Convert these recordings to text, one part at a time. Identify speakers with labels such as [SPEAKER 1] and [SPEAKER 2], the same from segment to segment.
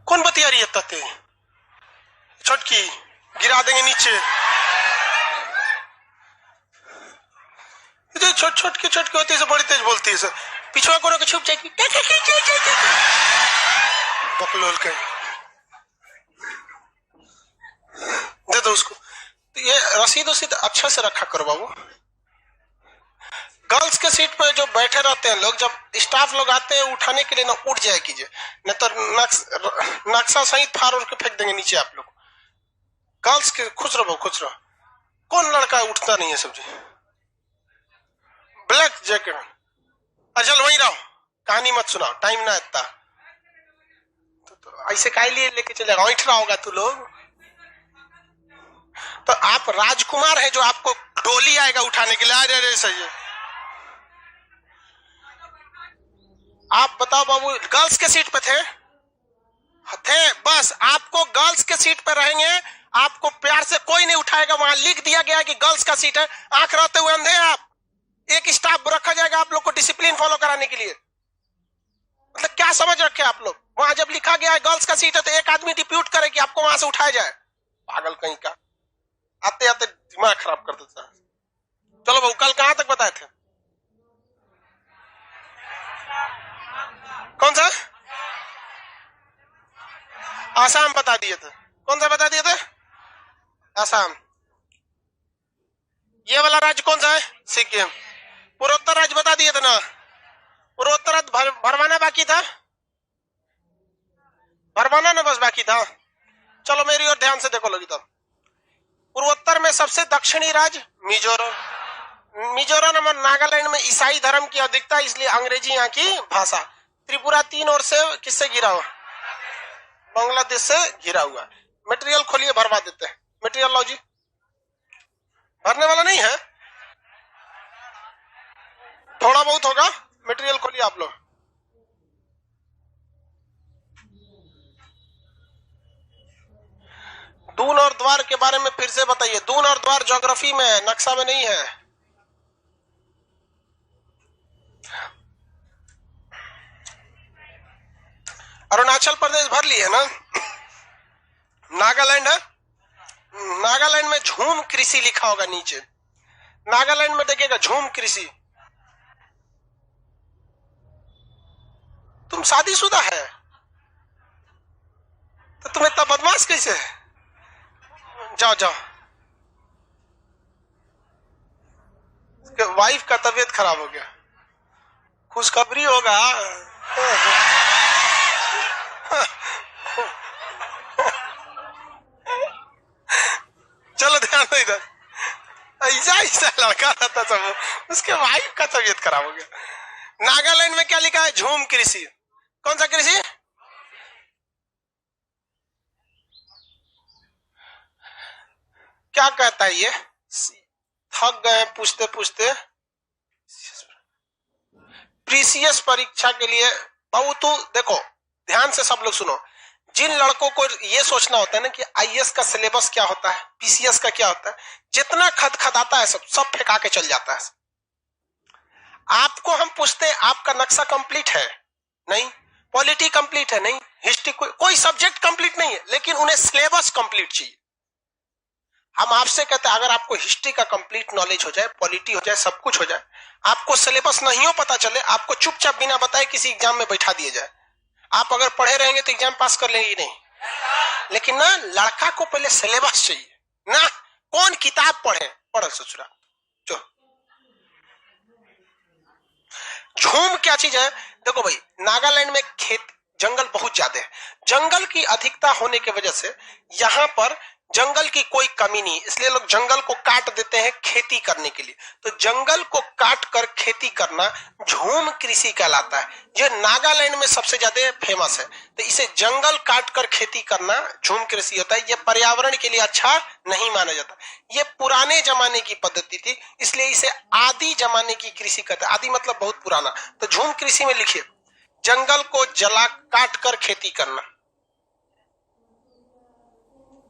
[SPEAKER 1] कौन बतिया रही है तते? छोटकी गिरा देंगे नीचे। छोटकी होती है, बड़ी तेज बोलती है। पिछवा कोनो के छुप जाएगी, बकलोल कहीं। दे दो उसको। तो ये रसीद अच्छा से रखा करो बाबू। गर्ल्स के सीट पे जो बैठे रहते हैं लोग, जब स्टाफ लोग आते हैं उठाने के लिए ना, उठ जाए कीजिए, नहीं तो नक्शा सहित फाड़ के फेंक देंगे नीचे आप लोग। गर्ल्स के खुश रहो, खुश रहो। कौन लड़का उठता नहीं है सब्जी? Black jacket. अचल वहीं रहो, कहानी मत सुनाओ, टाइम ना इतना। तो ऐसे काय लिए लेके चले रहा होगा तू लोग। तो आप राजकुमार है जो आपको डोली आएगा उठाने के लिए। अरे सही है। आप बताओ बाबू, गर्ल्स के सीट पे थे बस। आपको गर्ल्स के सीट पे रहेंगे, आपको प्यार से कोई नहीं उठाएगा। वहां लिख दिया गया है कि गर्ल्स का सीट है। आंख रहते हुए अंधे आप। एक स्टाफ रखा जाएगा आप लोग को डिसिप्लिन फॉलो कराने के लिए। मतलब क्या समझ रखे आप लोग? वहां जब लिखा गया है गर्ल्स का सीट है तो एक आदमी डिप्यूट करे कि आपको वहां से उठाया जाए। पागल कहीं का, आते आते दिमाग खराब कर देता है। चलो बाबू, कल कहां तक बताए थे? कौन सा? आसाम बता दिए थे। कौन सा बता दिए थे? आसाम। ये वाला राज्य कौन सा है? सिक्किम। पूर्वोत्तर राज्य बता दिए थे ना। पूर्वोत्तर भरवाना बाकी था, भरवाना ना बस बाकी था। चलो मेरी ओर ध्यान से देखो लगी। तो पूर्वोत्तर में सबसे दक्षिणी राज्य मिजोरम। मिजोरम और नागालैंड में ईसाई धर्म की अधिकता, इसलिए अंग्रेजी यहाँ की भाषा। त्रिपुरा तीन ओर से किससे घिरा हुआ? बांग्लादेश से घिरा हुआ। मटेरियल खोलिए, भरवा देते हैं। मटेरियल लो जी। भरने वाला नहीं है, थोड़ा बहुत होगा। मटेरियल खोलिए आप लोग। दून और द्वार के बारे में फिर से बताइए। दून और द्वार ज्योग्राफी में है, नक्शा में नहीं है। अरुणाचल प्रदेश भर लिए ना। नागालैंड है, नागालैंड में झूम कृषि लिखा होगा नीचे। नागालैंड में देखिएगा झूम कृषि। तुम शादीशुदा है तो तुम इतना बदमाश कैसे है? जाओ जाओ। वाइफ का तबीयत खराब हो गया, खुशखबरी होगा। चलो ध्यान दो इधर। ऐसा लड़का रहता सब, उसके वाइफ का तबीयत खराब हो गया। नागालैंड में क्या लिखा है? झूम कृषि। कौन सा कृषि? क्या कहता है ये? थक गए पूछते पूछते। प्रीसीएस परीक्षा के लिए बाबू तू देखो, ध्यान से सब लोग सुनो। जिन लड़कों को ये सोचना होता है ना कि आईएएस का सिलेबस क्या होता है, पीसीएस का क्या होता है, जितना खदखदाता है सब फेंका के चल जाता है। आपको हम पूछते हैं आपका नक्शा कंप्लीट है? नहीं। पॉलिटी कंप्लीट है? नहीं। हिस्ट्री, कोई सब्जेक्ट कंप्लीट नहीं है, लेकिन उन्हें सिलेबस कंप्लीट चाहिए। हम आपसे कहते हैं अगर आपको हिस्ट्री का कंप्लीट नॉलेज हो जाए, पॉलिटी हो जाए, सब कुछ हो जाए, आपको सिलेबस नहीं हो पता चले, आपको चुपचाप बिना बताए किसी एग्जाम में बैठा दिया जाए, आप अगर पढ़े रहेंगे तो एग्जाम पास कर लेंगे नहीं। लेकिन ना, लड़का को पहले सिलेबस चाहिए ना। कौन किताब पढ़े ससुरा। जो झूम क्या चीज है? देखो भाई, नागालैंड में खेत जंगल बहुत ज्यादा है। जंगल की अधिकता होने की वजह से यहाँ पर जंगल की कोई कमी नहीं, इसलिए लोग जंगल को काट देते हैं खेती करने के लिए। तो जंगल को काट कर खेती करना झूम कृषि कहलाता है। ये नागालैंड में सबसे ज्यादा फेमस है। तो इसे जंगल काट कर खेती करना झूम कृषि होता है। ये पर्यावरण के लिए अच्छा नहीं माना जाता। ये पुराने जमाने की पद्धति थी, इसलिए इसे आदि जमाने की कृषि कहते हैं। आदि मतलब बहुत पुराना। तो झूम कृषि में लिखिए, जंगल को जला काट कर खेती करना।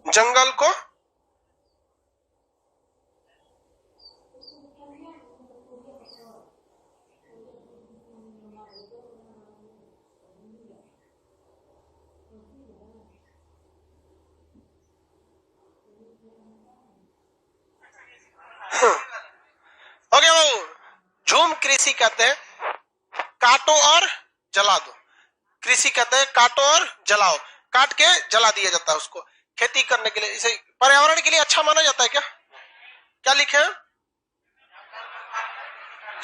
[SPEAKER 1] जंगल को कृषि कहते हैं काटो और जला दो। कृषि कहते हैं काटो और जलाओ, काट के जला दिया जाता है उसको खेती करने के लिए। इसे पर्यावरण के लिए अच्छा माना जाता है क्या? क्या लिखे हैं?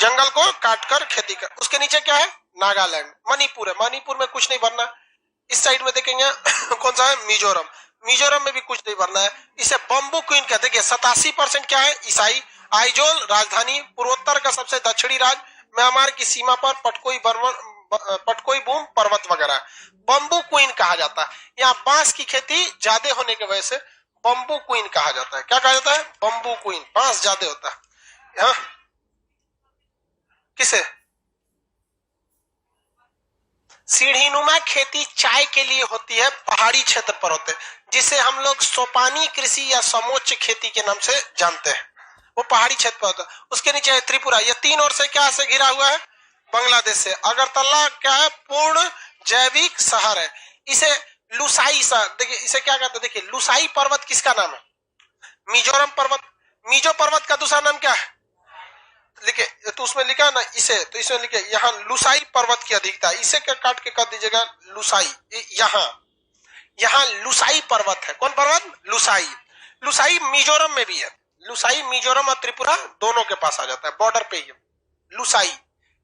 [SPEAKER 1] जंगल को काटकर खेती कर। उसके नीचे क्या है? नागालैंड, मणिपुर है। मणिपुर में कुछ नहीं भरना। इस साइड में देखेंगे कौन सा है? मिजोरम। मिजोरम में भी कुछ नहीं भरना है। इसे बम्बू क्वीन कहते हैं। 87% क्या है? ईसाई। आइजोल राजधानी, पूर्वोत्तर का सबसे दक्षिणी राज्य, म्यांमार की सीमा पर पटकोई बूम पर्वत वगैरह। बम्बू क्वीन कहा जाता है। यहाँ बांस की खेती ज्यादा होने की वजह से बम्बू क्वीन कहा जाता है। क्या कहा जाता है? Bamboo queen. बांस ज्यादा होता है यहाँ। किसे? सीढ़ीनुमा खेती चाय के लिए होती है, पहाड़ी क्षेत्र पर होते हैं, जिसे हम लोग सोपानी कृषि या समोच्च खेती के नाम से जानते हैं। वो पहाड़ी क्षेत्र पर होता है। उसके नीचे है त्रिपुरा। ये 3 ओर से क्या से घिरा हुआ है? बांग्लादेश से। अगरतला क्या है? पूर्ण जैविक शहर है। इसे लुसाई शहर, देखिए इसे क्या कहते हैं? देखिए लुसाई पर्वत किसका नाम है? मिजोरम पर्वत। मिजो पर्वत का दूसरा नाम क्या है? लिखे तो उसमें लिखा ना इसे, तो इसमें लिखे यहाँ लुसाई पर्वत की अधिकता। इसे क्या काट के कर दीजिएगा? लुसाई। यहाँ लुसाई पर्वत है। कौन पर्वत? लुसाई। लुसाई मिजोरम में भी है। लुसाई मिजोरम और त्रिपुरा दोनों के पास आ जाता है, बॉर्डर पे ही। लुसाई,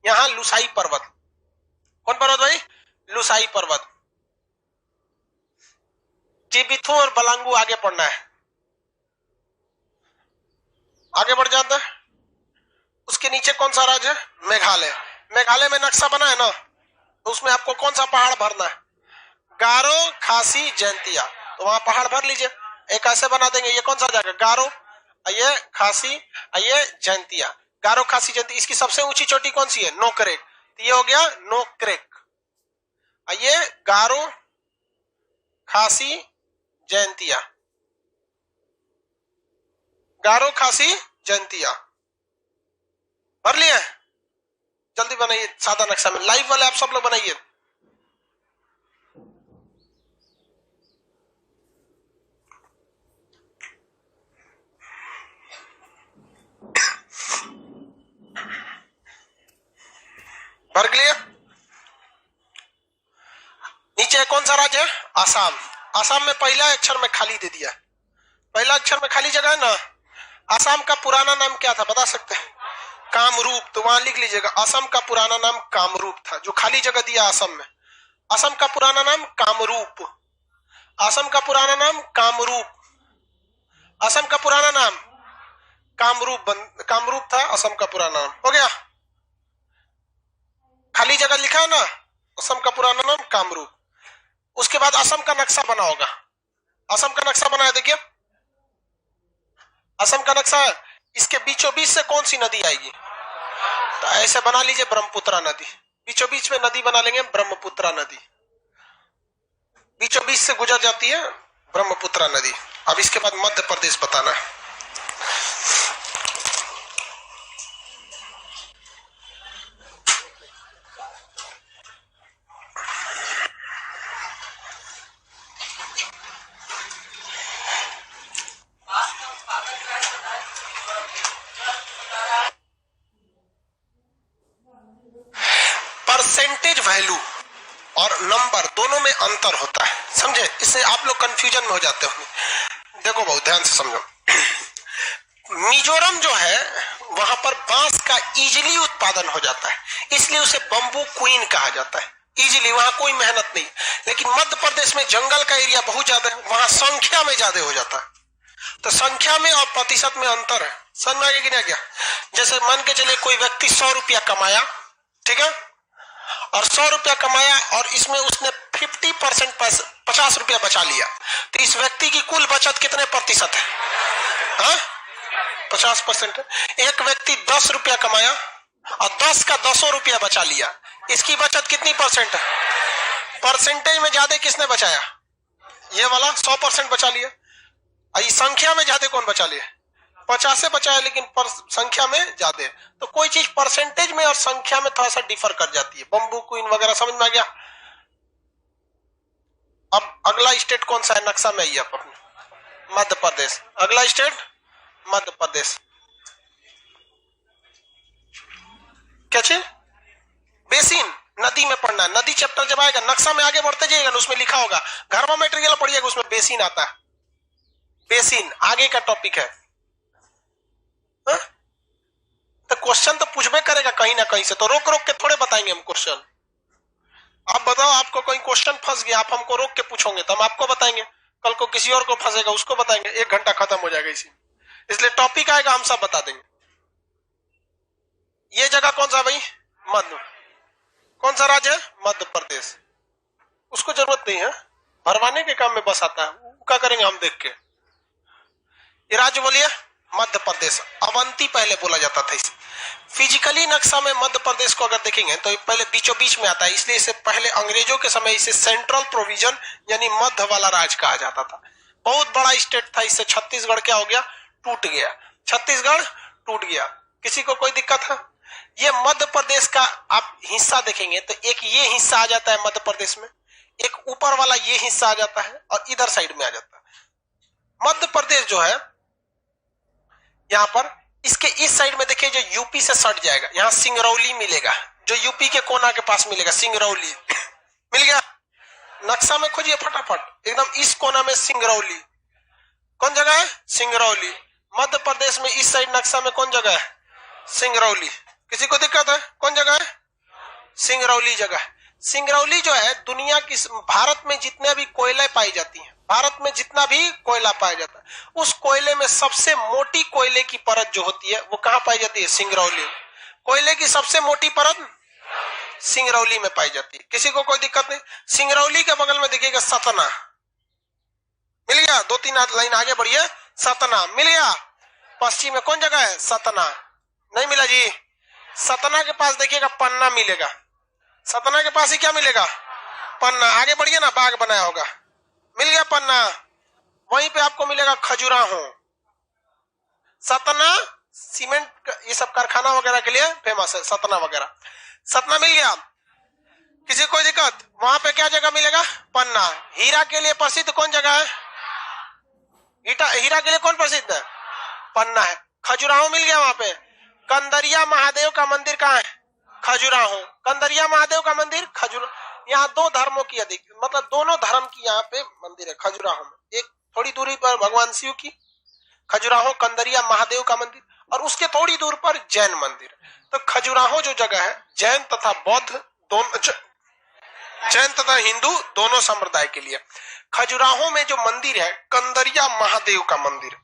[SPEAKER 1] यहाँ लुसाई पर्वत। कौन पर्वत भाई? लुसाई पर्वत। चिबिथू और बलांगू आगे पढ़ना है, आगे बढ़ जाता है। उसके नीचे कौन सा राज्य है? मेघालय। मेघालय में नक्शा बना है ना, तो उसमें आपको कौन सा पहाड़ भरना है? गारो, खासी, जैंतिया। तो वहां पहाड़ भर लीजिए। एक ऐसे बना देंगे, ये कौन सा जाएगा? गारो, ये खासी, ये जैंतिया। गारो, खासी, जैंतिया। इसकी सबसे ऊंची चोटी कौन सी है? नोकरेक। तो ये हो गया नोकरेक। ये गारो, खासी, जैंतिया। गारो, खासी, जैंतिया भर लिया। जल्दी बनाइए सादा नक्शा में। लाइव वाले आप सब लोग बनाइए। भर लिया। नीचे कौन सा राज्य है? आसाम। आसाम में पहला अक्षर में खाली दे दिया। पहला अक्षर में खाली जगह है ना। आसाम का पुराना नाम क्या था बता सकते हैं? कामरूप। तो वहां लिख लीजिएगा, असम का पुराना नाम कामरूप था। जो खाली जगह दिया असम में, असम का पुराना नाम कामरूप। असम का पुराना नाम कामरूप। असम का पुराना नाम कामरूप था। असम का पुराना नाम हो गया। खाली जगह लिखा है ना, असम का पुराना नाम कामरूप। उसके बाद असम का नक्शा बना होगा। असम का नक्शा बनाया, देखिए असम का नक्शा। इसके बीचों बीच से कौन सी नदी आएगी? तो ऐसे बना लीजिए, ब्रह्मपुत्रा नदी। बीचों बीच में नदी बना लेंगे, ब्रह्मपुत्रा नदी। बीचों बीच से गुजर जाती है ब्रह्मपुत्रा नदी। अब इसके बाद मध्य प्रदेश बताना है। परसेंटेज वैल्यू और नंबर दोनों में अंतर होता है, समझे? इससे आप लोग कंफ्यूजन में हो जाते होंगे। देखो बहुत ध्यान से समझो। मिजोरम जो है वहां पर बांस का इजीली उत्पादन हो जाता है, इसलिए उसे बम्बू क्वीन कहा जाता है। इजीली, वहां कोई मेहनत नहीं। लेकिन मध्य प्रदेश में जंगल का एरिया बहुत ज्यादा है, वहां संख्या में ज्यादा हो जाता है। तो संख्या में और प्रतिशत में अंतर है। समझ में आ गया कि नहीं आ गया? जैसे मान के चलिए कोई व्यक्ति 100 रुपया कमाया, ठीक है, और 100 रुपया कमाया और इसमें उसने 50% 50 रुपया बचा लिया, तो इस व्यक्ति की कुल बचत कितने प्रतिशत है? हाँ, 50% है। एक व्यक्ति 10 रुपया कमाया और 10 का 10 रुपया बचा लिया, इसकी बचत कितनी परसेंट है? परसेंटेज में ज्यादा किसने बचाया? ये वाला 100% बचा लिया। इस संख्या में ज्यादा कौन बचा लिया? 50 से बचाया, लेकिन संख्या में ज्यादा। तो कोई चीज परसेंटेज में और संख्या में थोड़ा सा डिफर कर जाती है। बम्बू क्वीन वगैरह समझ में आ गया? अब अगला स्टेट कौन सा है नक्शा में? आइए आप अपने मध्य प्रदेश। अगला स्टेट मध्य प्रदेश। क्या चीज? बेसिन, नदी में पढ़ना है। नदी चैप्टर जब आएगा नक्शा में आगे बढ़ते जाइएगा ना, उसमें लिखा होगा, घर में मटेरियल पढ़िएगा उसमें बेसिन आता है। बेसिन आगे का टॉपिक है। तो क्वेश्चन तो पूछबे करेगा कहीं ना कहीं से, तो रोक रोक के थोड़े बताएंगे हम क्वेश्चन। आप बताओ, आपको कोई क्वेश्चन फंस गया, आप हमको रोक के पूछोगे तो हम आपको बताएंगे, कल को किसी और को फंसेगा उसको बताएंगे, 1 घंटा खत्म हो जाएगा इसी। इसलिए टॉपिक आएगा हम सब बता देंगे। ये जगह कौन सा भाई? मध्य। कौन सा राज्य है? मध्य प्रदेश। उसको जरूरत नहीं है, भरवाने के काम में बस आता है, क्या करेंगे हम देख के। ये राज्य बोलिए मध्य प्रदेश। अवंती पहले बोला जाता था। इसे फिजिकली नक्शा में मध्य प्रदेश को अगर देखेंगे तो पहले बीचों बीच में आता है, इसलिए इसे पहले अंग्रेजों के समय इसे सेंट्रल प्रोविजन यानी मध्य वाला राज्य कहा जाता था। बहुत बड़ा स्टेट था। इससे छत्तीसगढ़ क्या हो गया? टूट गया। छत्तीसगढ़ टूट गया। किसी को कोई दिक्कत है? ये मध्य प्रदेश का आप हिस्सा देखेंगे तो एक ये हिस्सा आ जाता है मध्य प्रदेश में, एक ऊपर वाला ये हिस्सा आ जाता है और इधर साइड में आ जाता है। मध्य प्रदेश जो है यहां पर इसके इस साइड में देखिए जो यूपी से सट जाएगा, यहां सिंगरौली मिलेगा, जो यूपी के कोना के पास मिलेगा सिंगरौली। मिल गया? नक्शा में खोजिए फटाफट, एकदम इस कोना में सिंगरौली। कौन जगह है? सिंगरौली। मध्य प्रदेश में इस साइड नक्शा में कौन जगह है? सिंगरौली। किसी को दिक्कत है? कौन जगह है? सिंगरौली जगह। सिंगरौली जो है दुनिया की, भारत में जितने भी कोयले पाई जाती हैं, भारत में जितना भी कोयला पाया जाता है, उस कोयले में सबसे मोटी कोयले की परत जो होती है वो कहां पाई जाती है? सिंगरौली। कोयले की सबसे मोटी परत सिंगरौली में पाई जाती है। किसी को कोई दिक्कत नहीं? सिंगरौली के बगल में देखिएगा सतना। मिल गया? 2-3 लाइन आगे बढ़िए, सतना मिल गया। पश्चिम में कौन जगह है? सतना। नहीं मिला जी? सतना के पास देखिएगा पन्ना मिलेगा। सतना के पास ही क्या मिलेगा? पन्ना। आगे बढ़िए ना, बाग बनाया होगा। मिल गया पन्ना। वहीं पे आपको मिलेगा खजुराहो। सतना सीमेंट ये सब कारखाना वगैरह के लिए फेमस है, सतना वगैरह। सतना मिल गया। किसी को कोई दिक्कत? वहां पे क्या जगह मिलेगा? पन्ना। हीरा के लिए प्रसिद्ध कौन जगह है? हीरा के लिए कौन प्रसिद्ध है? पन्ना है। खजुराहो मिल गया। वहां पे कंदरिया महादेव का मंदिर कहाँ है? खजुराहो। कंदरिया महादेव का मंदिर खजुराहो। यहाँ 2 धर्मों की अधिक, मतलब दोनों धर्म की यहाँ पे मंदिर है खजुराहो में। एक थोड़ी दूरी पर भगवान शिव की खजुराहो कंदरिया महादेव का मंदिर, और उसके थोड़ी दूर पर जैन मंदिर। तो खजुराहो जो जगह है जैन तथा बौद्ध दोनों, जैन तथा हिंदू दोनों संप्रदाय के लिए। खजुराहो में जो मंदिर है कंदरिया महादेव का मंदिर,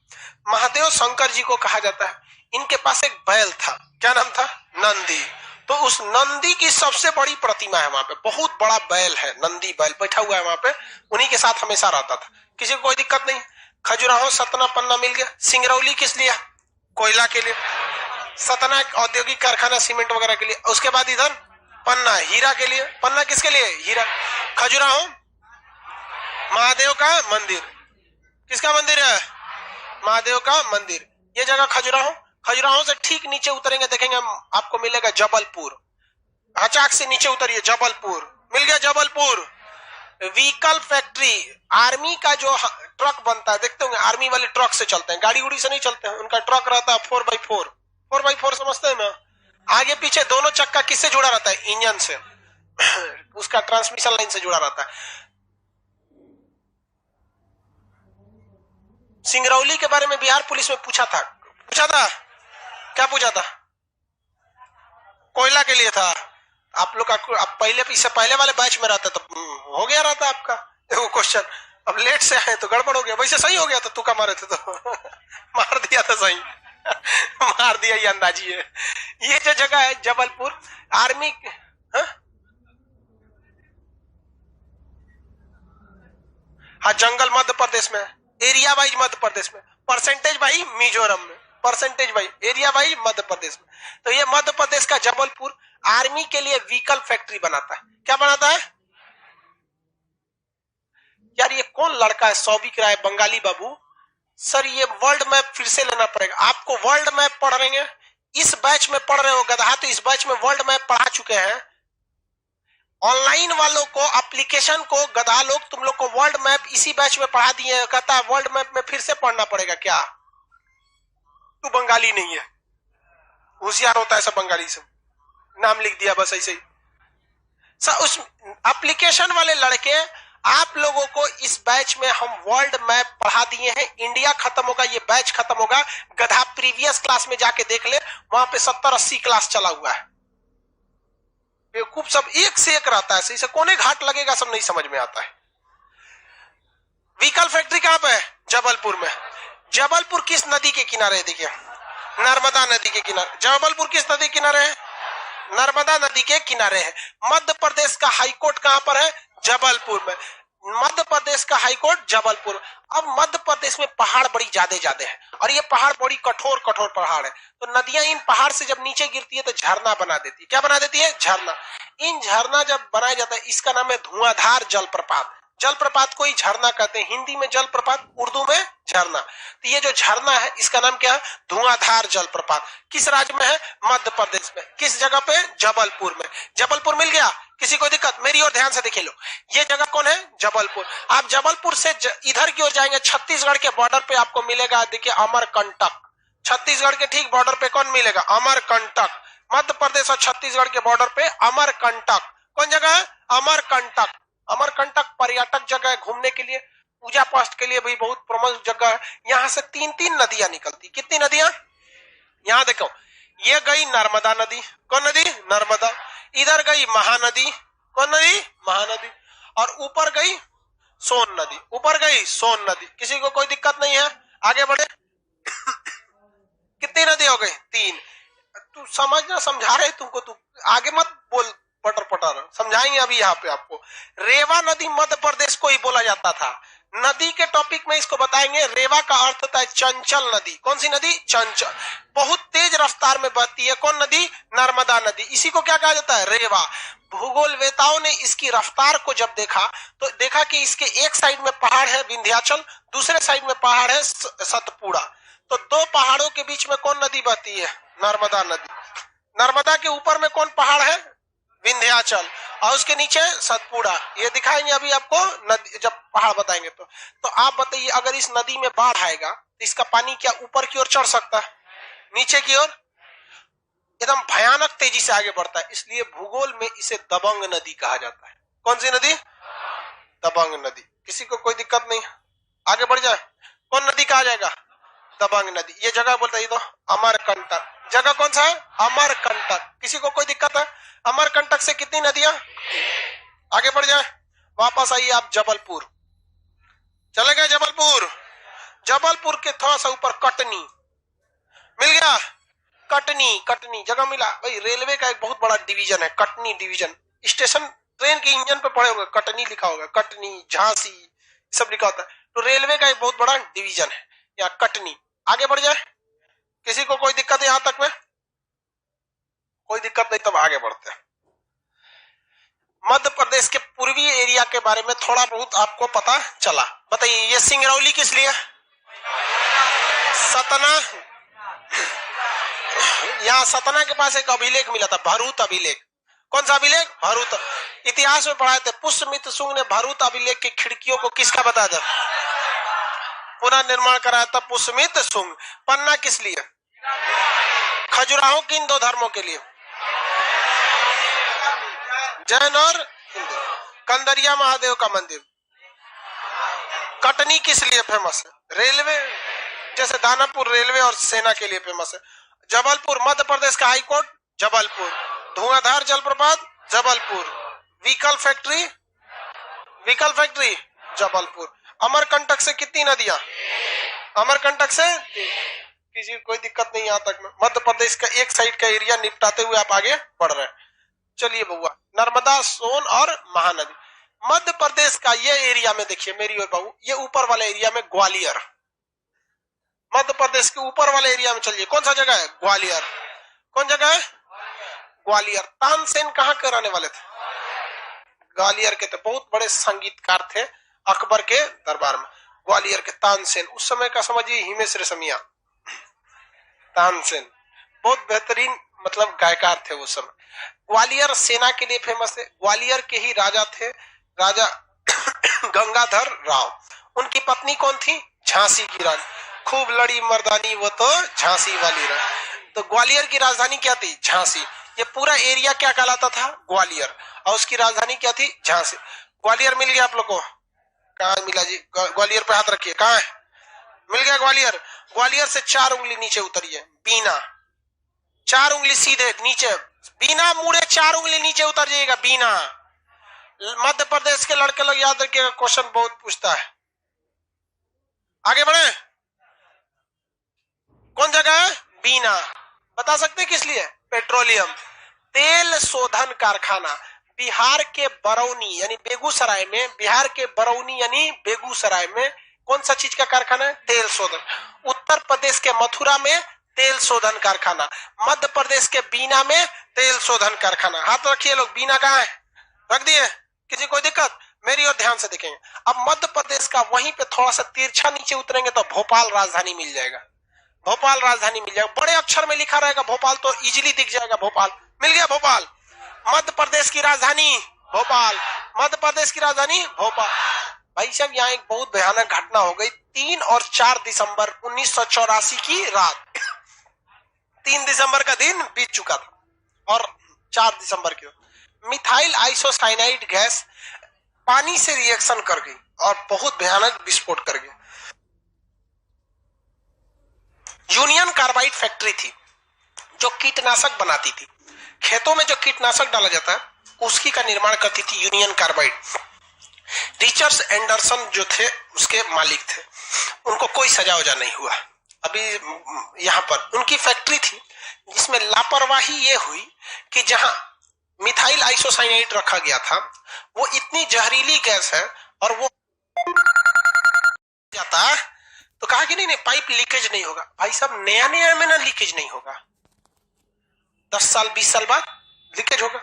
[SPEAKER 1] महादेव शंकर जी को कहा जाता है। इनके पास एक बैल था, क्या नाम था? नंदी। तो उस नंदी की सबसे बड़ी प्रतिमा है वहां पे, बहुत बड़ा बैल है, नंदी बैल बैठा हुआ है वहां पे, उन्हीं के साथ हमेशा रहता था। किसी को कोई दिक्कत नहीं? खजुराहो सतना पन्ना मिल गया। सिंगरौली किस लिए? कोयला के लिए। सतना औद्योगिक कारखाना सीमेंट वगैरह के लिए। उसके बाद इधर पन्ना हीरा के लिए। पन्ना किसके लिए? हीरा। खजुराहो महादेव का मंदिर। किसका मंदिर है? महादेव का मंदिर। ये जगह खजुराहो। खजुराहो से ठीक नीचे उतरेंगे देखेंगे आपको मिलेगा जबलपुर। अचाक से नीचे उतरिए, जबलपुर मिल गया। जबलपुर व्हीकल फैक्ट्री, आर्मी का जो ट्रक बनता है देखते होंगे, आर्मी वाले ट्रक से चलते हैं, गाड़ी उड़ी से नहीं चलते हैं, उनका ट्रक रहता है 4x4। 4x4 समझते हैं ना? आगे पीछे दोनों चक्का किससे जुड़ा रहता है? इंजन से। उसका ट्रांसमिशन लाइन से जुड़ा रहता है। सिंगरौली के बारे में बिहार पुलिस में पूछा था। क्या पूछा था? कोयला के लिए था। आप लोग का आप इससे पहले वाले बैच में रहता तो हो गया रहता आपका वो क्वेश्चन। अब लेट से आए तो गड़बड़ हो गया। वैसे सही हो गया तो तुक्का मारे थे तो मार दिया था सही। मार दिया, ये अंदाजी है। ये जो जगह है जबलपुर, आर्मी हाँ जंगल मध्य प्रदेश में, एरिया वाइज मध्य प्रदेश में, परसेंटेज भाई मिजोरम में, परसेंटेज भाई एरिया वाइज मध्य प्रदेश में। तो ये मध्य प्रदेश का जबलपुर आर्मी के लिए व्हीकल फैक्ट्री बनाता है। क्या बनाता है यार? ये कौन लड़का है? सौविक राय बंगाली बाबू। सर ये वर्ल्ड मैप फिर से लेना पड़ेगा आपको। वर्ल्ड मैप पढ़ रहे हैं, इस बैच में पढ़ रहे हो गधा, तो इस बैच में वर्ल्ड मैप पढ़ा चुके हैं। ऑनलाइन वालों को, एप्लीकेशन को गधा लोग तुम लोग को वर्ल्ड मैप इसी बैच में पढ़ा दिए। कहता है वर्ल्ड मैप में फिर से पढ़ना पड़ेगा। क्या तू बंगाली नहीं है? होशियार होता है सब बंगाली से। नाम लिख दिया बस ऐसे ही। उस एप्लीकेशन वाले लड़के, आप लोगों को इस बैच में हम वर्ल्ड मैप पढ़ा दिए हैं। इंडिया खत्म होगा, ये बैच खत्म होगा, गधा प्रीवियस क्लास में जाके देख ले, वहां पे 70-80 क्लास चला हुआ है। बेवकूफ सब एक से एक रहता है, इसे कोने घाट लगेगा सब नहीं समझ में आता है। व्हीकल फैक्ट्री कहां पे है? जबलपुर में। जबलपुर किस नदी के किनारे है? देखिए, नर्मदा नदी के किनारे। जबलपुर किस नदी के किनारे है? नर्मदा नदी के किनारे है। मध्य प्रदेश का हाईकोर्ट कहां पर है? जबलपुर में। मध्य प्रदेश का हाईकोर्ट जबलपुर। अब मध्य प्रदेश में पहाड़ बड़ी ज्यादा है और ये पहाड़ बड़ी कठोर पहाड़ है, तो नदियां इन पहाड़ से जब नीचे गिरती है तो झरना बना देती है। क्या बना देती है? झरना। इन झरना जब बनाया जाता है, इसका नाम है धुआंधार जलप्रपात। जलप्रपात को ही झरना कहते हैं, हिंदी में जलप्रपात, उर्दू में झरना। तो ये जो झरना है इसका नाम क्या है? धुआंधार जलप्रपात। किस राज्य में है? मध्य प्रदेश में। किस जगह पे? जबलपुर में। जबलपुर मिल गया? किसी को दिक्कत? मेरी ओर ध्यान से देखे लो, ये जगह कौन है? जबलपुर। आप जबलपुर से इधर की ओर जाएंगे, छत्तीसगढ़ के बॉर्डर पे आपको मिलेगा, देखिए, अमरकंटक। छत्तीसगढ़ के ठीक बॉर्डर पे कौन मिलेगा? अमरकंटक। मध्य प्रदेश और छत्तीसगढ़ के बॉर्डर पे अमरकंटक। कौन जगह है? अमरकंटक। अमरकंटक पर्यटक जगह है घूमने के लिए, पूजा पाठ के लिए भी बहुत प्रमुख जगह है। यहाँ से 3-3 नदियां निकलती। कितनी नदियां? यहाँ देखो, ये गई नर्मदा नदी। कौन नदी? नर्मदा। इधर गई महानदी। कौन नदी? महानदी। और ऊपर गई सोन नदी। ऊपर गई सोन नदी। किसी को कोई दिक्कत नहीं है? आगे बढ़े। कितनी नदी हो गई? 3। तू समझना, समझा रहे तुमको, तू आगे मत बोल पटर समझाएंगे अभी यहाँ पे आपको। रेवा नदी मध्य प्रदेश को ही बोला जाता था। नदी के टॉपिक में इसको बताएंगे। रेवा का अर्थ होता है चंचल नदी। कौन सी नदी? चंचल। बहुत तेज रफ्तार में बहती है। कौन नदी? नर्मदा नदी। इसी को क्या कहा जाता है? रेवा। भूगोलवेताओं ने इसकी रफ्तार को जब देखा तो देखा कि इसके एक साइड में पहाड़ है विंध्याचल, दूसरे साइड में पहाड़ है सतपुड़ा। तो 2 पहाड़ों के बीच में कौन नदी बहती है? नर्मदा नदी। नर्मदा के ऊपर में कौन पहाड़ है? विंध्याचल। और उसके नीचे सतपुड़ा। ये दिखाएंगे अभी आपको नदी, जब पहाड़ बताएंगे तो आप बताइए, अगर इस नदी में बाढ़ आएगा तो इसका पानी क्या ऊपर की ओर चढ़ सकता है? नीचे की ओर एकदम भयानक तेजी से आगे बढ़ता है। इसलिए भूगोल में इसे दबंग नदी कहा जाता है। कौन सी नदी? दबंग नदी। किसी को कोई दिक्कत नहीं? आगे बढ़ जाए। कौन नदी कहा जाएगा? दबंग नदी। ये जगह बोलते हैं तो अमरकंटक। जगह कौन सा है? अमरकंटक। किसी को कोई दिक्कत है? अमरकंटक से कितनी नदियां? आगे बढ़ जाए। वापस आइए आप जबलपुर। चले गए जबलपुर। जबलपुर के थोड़ा सा ऊपर कटनी मिल गया। कटनी जगह मिला भाई। रेलवे का एक बहुत बड़ा डिवीजन है कटनी डिवीजन। स्टेशन ट्रेन के इंजन पे पड़े होंगे, कटनी लिखा होगा। कटनी, झांसी सब लिखा होता है। तो रेलवे का एक बहुत बड़ा डिवीजन है यहाँ कटनी। आगे बढ़ जाए। किसी को कोई दिक्कत है? यहां तक में कोई दिक्कत नहीं, तब आगे बढ़ते हैं। मध्य प्रदेश के पूर्वी एरिया के बारे में थोड़ा बहुत आपको पता चला। बताइए, ये सिंगरौली किस लिए? सतना। यहाँ सतना के पास एक अभिलेख मिला था, भरूत अभिलेख। कौन सा अभिलेख? भरूत। इतिहास में पढ़ाए थे, पुष्यमित्र शुंग ने भरूत अभिलेख की खिड़कियों को किसका बताया था? पुनर्निर्माण कराया था पुष्यमित्र शुंग। पन्ना किस लिए? खजुराहो किन 2 धर्मों के लिए? जैन और हिंदू। कंदरिया महादेव का मंदिर। कटनी किस लिए फेमस है? रेलवे, जैसे दानापुर रेलवे और सेना के लिए फेमस है। जबलपुर मध्य प्रदेश का हाईकोर्ट जबलपुर। धुआंधार जलप्रपात जबलपुर। Vehicle factory Jabalpur. अमरकंटक से कितनी नदियां? अमरकंटक से किसी को कोई दिक्कत नहीं यहाँ तक में। मध्य प्रदेश का एक साइड का एरिया निपटाते हुए आप आगे बढ़ रहे हैं। चलिए बउआ, नर्मदा, सोन और महानदी। मध्य प्रदेश का ये एरिया में देखिए मेरी और बहू, ये ऊपर वाले एरिया में ग्वालियर। मध्य प्रदेश के ऊपर वाले एरिया में चलिए, कौन सा जगह है? ग्वालियर। कौन जगह है? ग्वालियर। तानसेन कहाँ के रहने वाले थे? ग्वालियर के थे। बहुत बड़े संगीतकार थे अकबर के दरबार में। ग्वालियर के तानसेन, उस समय का समझिए हिमेश रेशमिया। तानसेन बहुत बेहतरीन मतलब गायकार थे उस समय। ग्वालियर सेना के लिए फेमस है। ग्वालियर के ही राजा थे, राजा गंगाधर राव। उनकी पत्नी कौन थी? झांसी की रानी। खूब लड़ी मर्दानी वो तो झांसी वाली रानी। तो ग्वालियर की राजधानी क्या थी? झांसी। ये पूरा एरिया क्या कहलाता था? ग्वालियर। और उसकी राजधानी क्या थी? झांसी। ग्वालियर मिल गया आप लोग को? कहाँ मिला जी? ग्वालियर पे हाथ रखिए, कहाँ है? मिल गया ग्वालियर। ग्वालियर से 4 उंगली नीचे उतरिए, बीना। 4 उंगली सीधे नीचे, बीना मुड़े 4 उंगली नीचे उतर जाइएगा, बीना। मध्य प्रदेश के लड़के लोग याद रखिएगा, क्वेश्चन बहुत पूछता है। आगे बढ़े। कौन जगह है? बीना। बता सकते हैं किस लिए? पेट्रोलियम, तेल शोधन कारखाना। बिहार के बरौनी यानी बेगूसराय में, बिहार के बरौनी यानी बेगूसराय में कौन सा चीज का कारखाना है? तेल शोधन। उत्तर प्रदेश के मथुरा में तेल शोधन कारखाना। मध्य प्रदेश के बीना में तेल शोधन कारखाना। हाथ रखिए लोग, बीना कहाँ है? रख दिए? किसी कोई दिक्कत? मेरी ओर ध्यान से देखेंगे। अब मध्य प्रदेश का वहीं पे थोड़ा सा तिरछा नीचे उतरेंगे तो भोपाल राजधानी मिल जाएगा। भोपाल राजधानी मिल जाएगा, बड़े अक्षर में लिखा रहेगा भोपाल, तो इजीली दिख जाएगा। भोपाल मिल गया। भोपाल मध्य प्रदेश की राजधानी भोपाल। मध्य प्रदेश की राजधानी भोपाल। भाई साहब यहाँ एक बहुत भयानक घटना हो गई। 3 और 4 दिसंबर 1984 की रात, 3 दिसंबर का दिन बीत चुका था और 4 दिसंबर की मिथाइल आइसोसाइनाइड गैस पानी से रिएक्शन कर गई और बहुत भयानक विस्फोट कर गई। यूनियन कार्बाइड फैक्ट्री थी जो कीटनाशक बनाती थी। खेतों में जो कीटनाशक डाला जाता है उसकी का निर्माण करती थी यूनियन कार्बाइड। रिचर्ड एंडरसन जो थे उसके मालिक थे। उनको कोई सजा वजा नहीं हुआ। अभी यहाँ पर उनकी फैक्ट्री थी जिसमें लापरवाही ये हुई कि जहां मिथाइल आइसोसाइनाइड रखा गया था वो इतनी जहरीली गैस है और वो जाता तो कहा कि नहीं पाइप लीकेज नहीं होगा। भाई साहब नया नया में ना लीकेज नहीं होगा, 10 साल 20 साल बाद लीकेज होगा।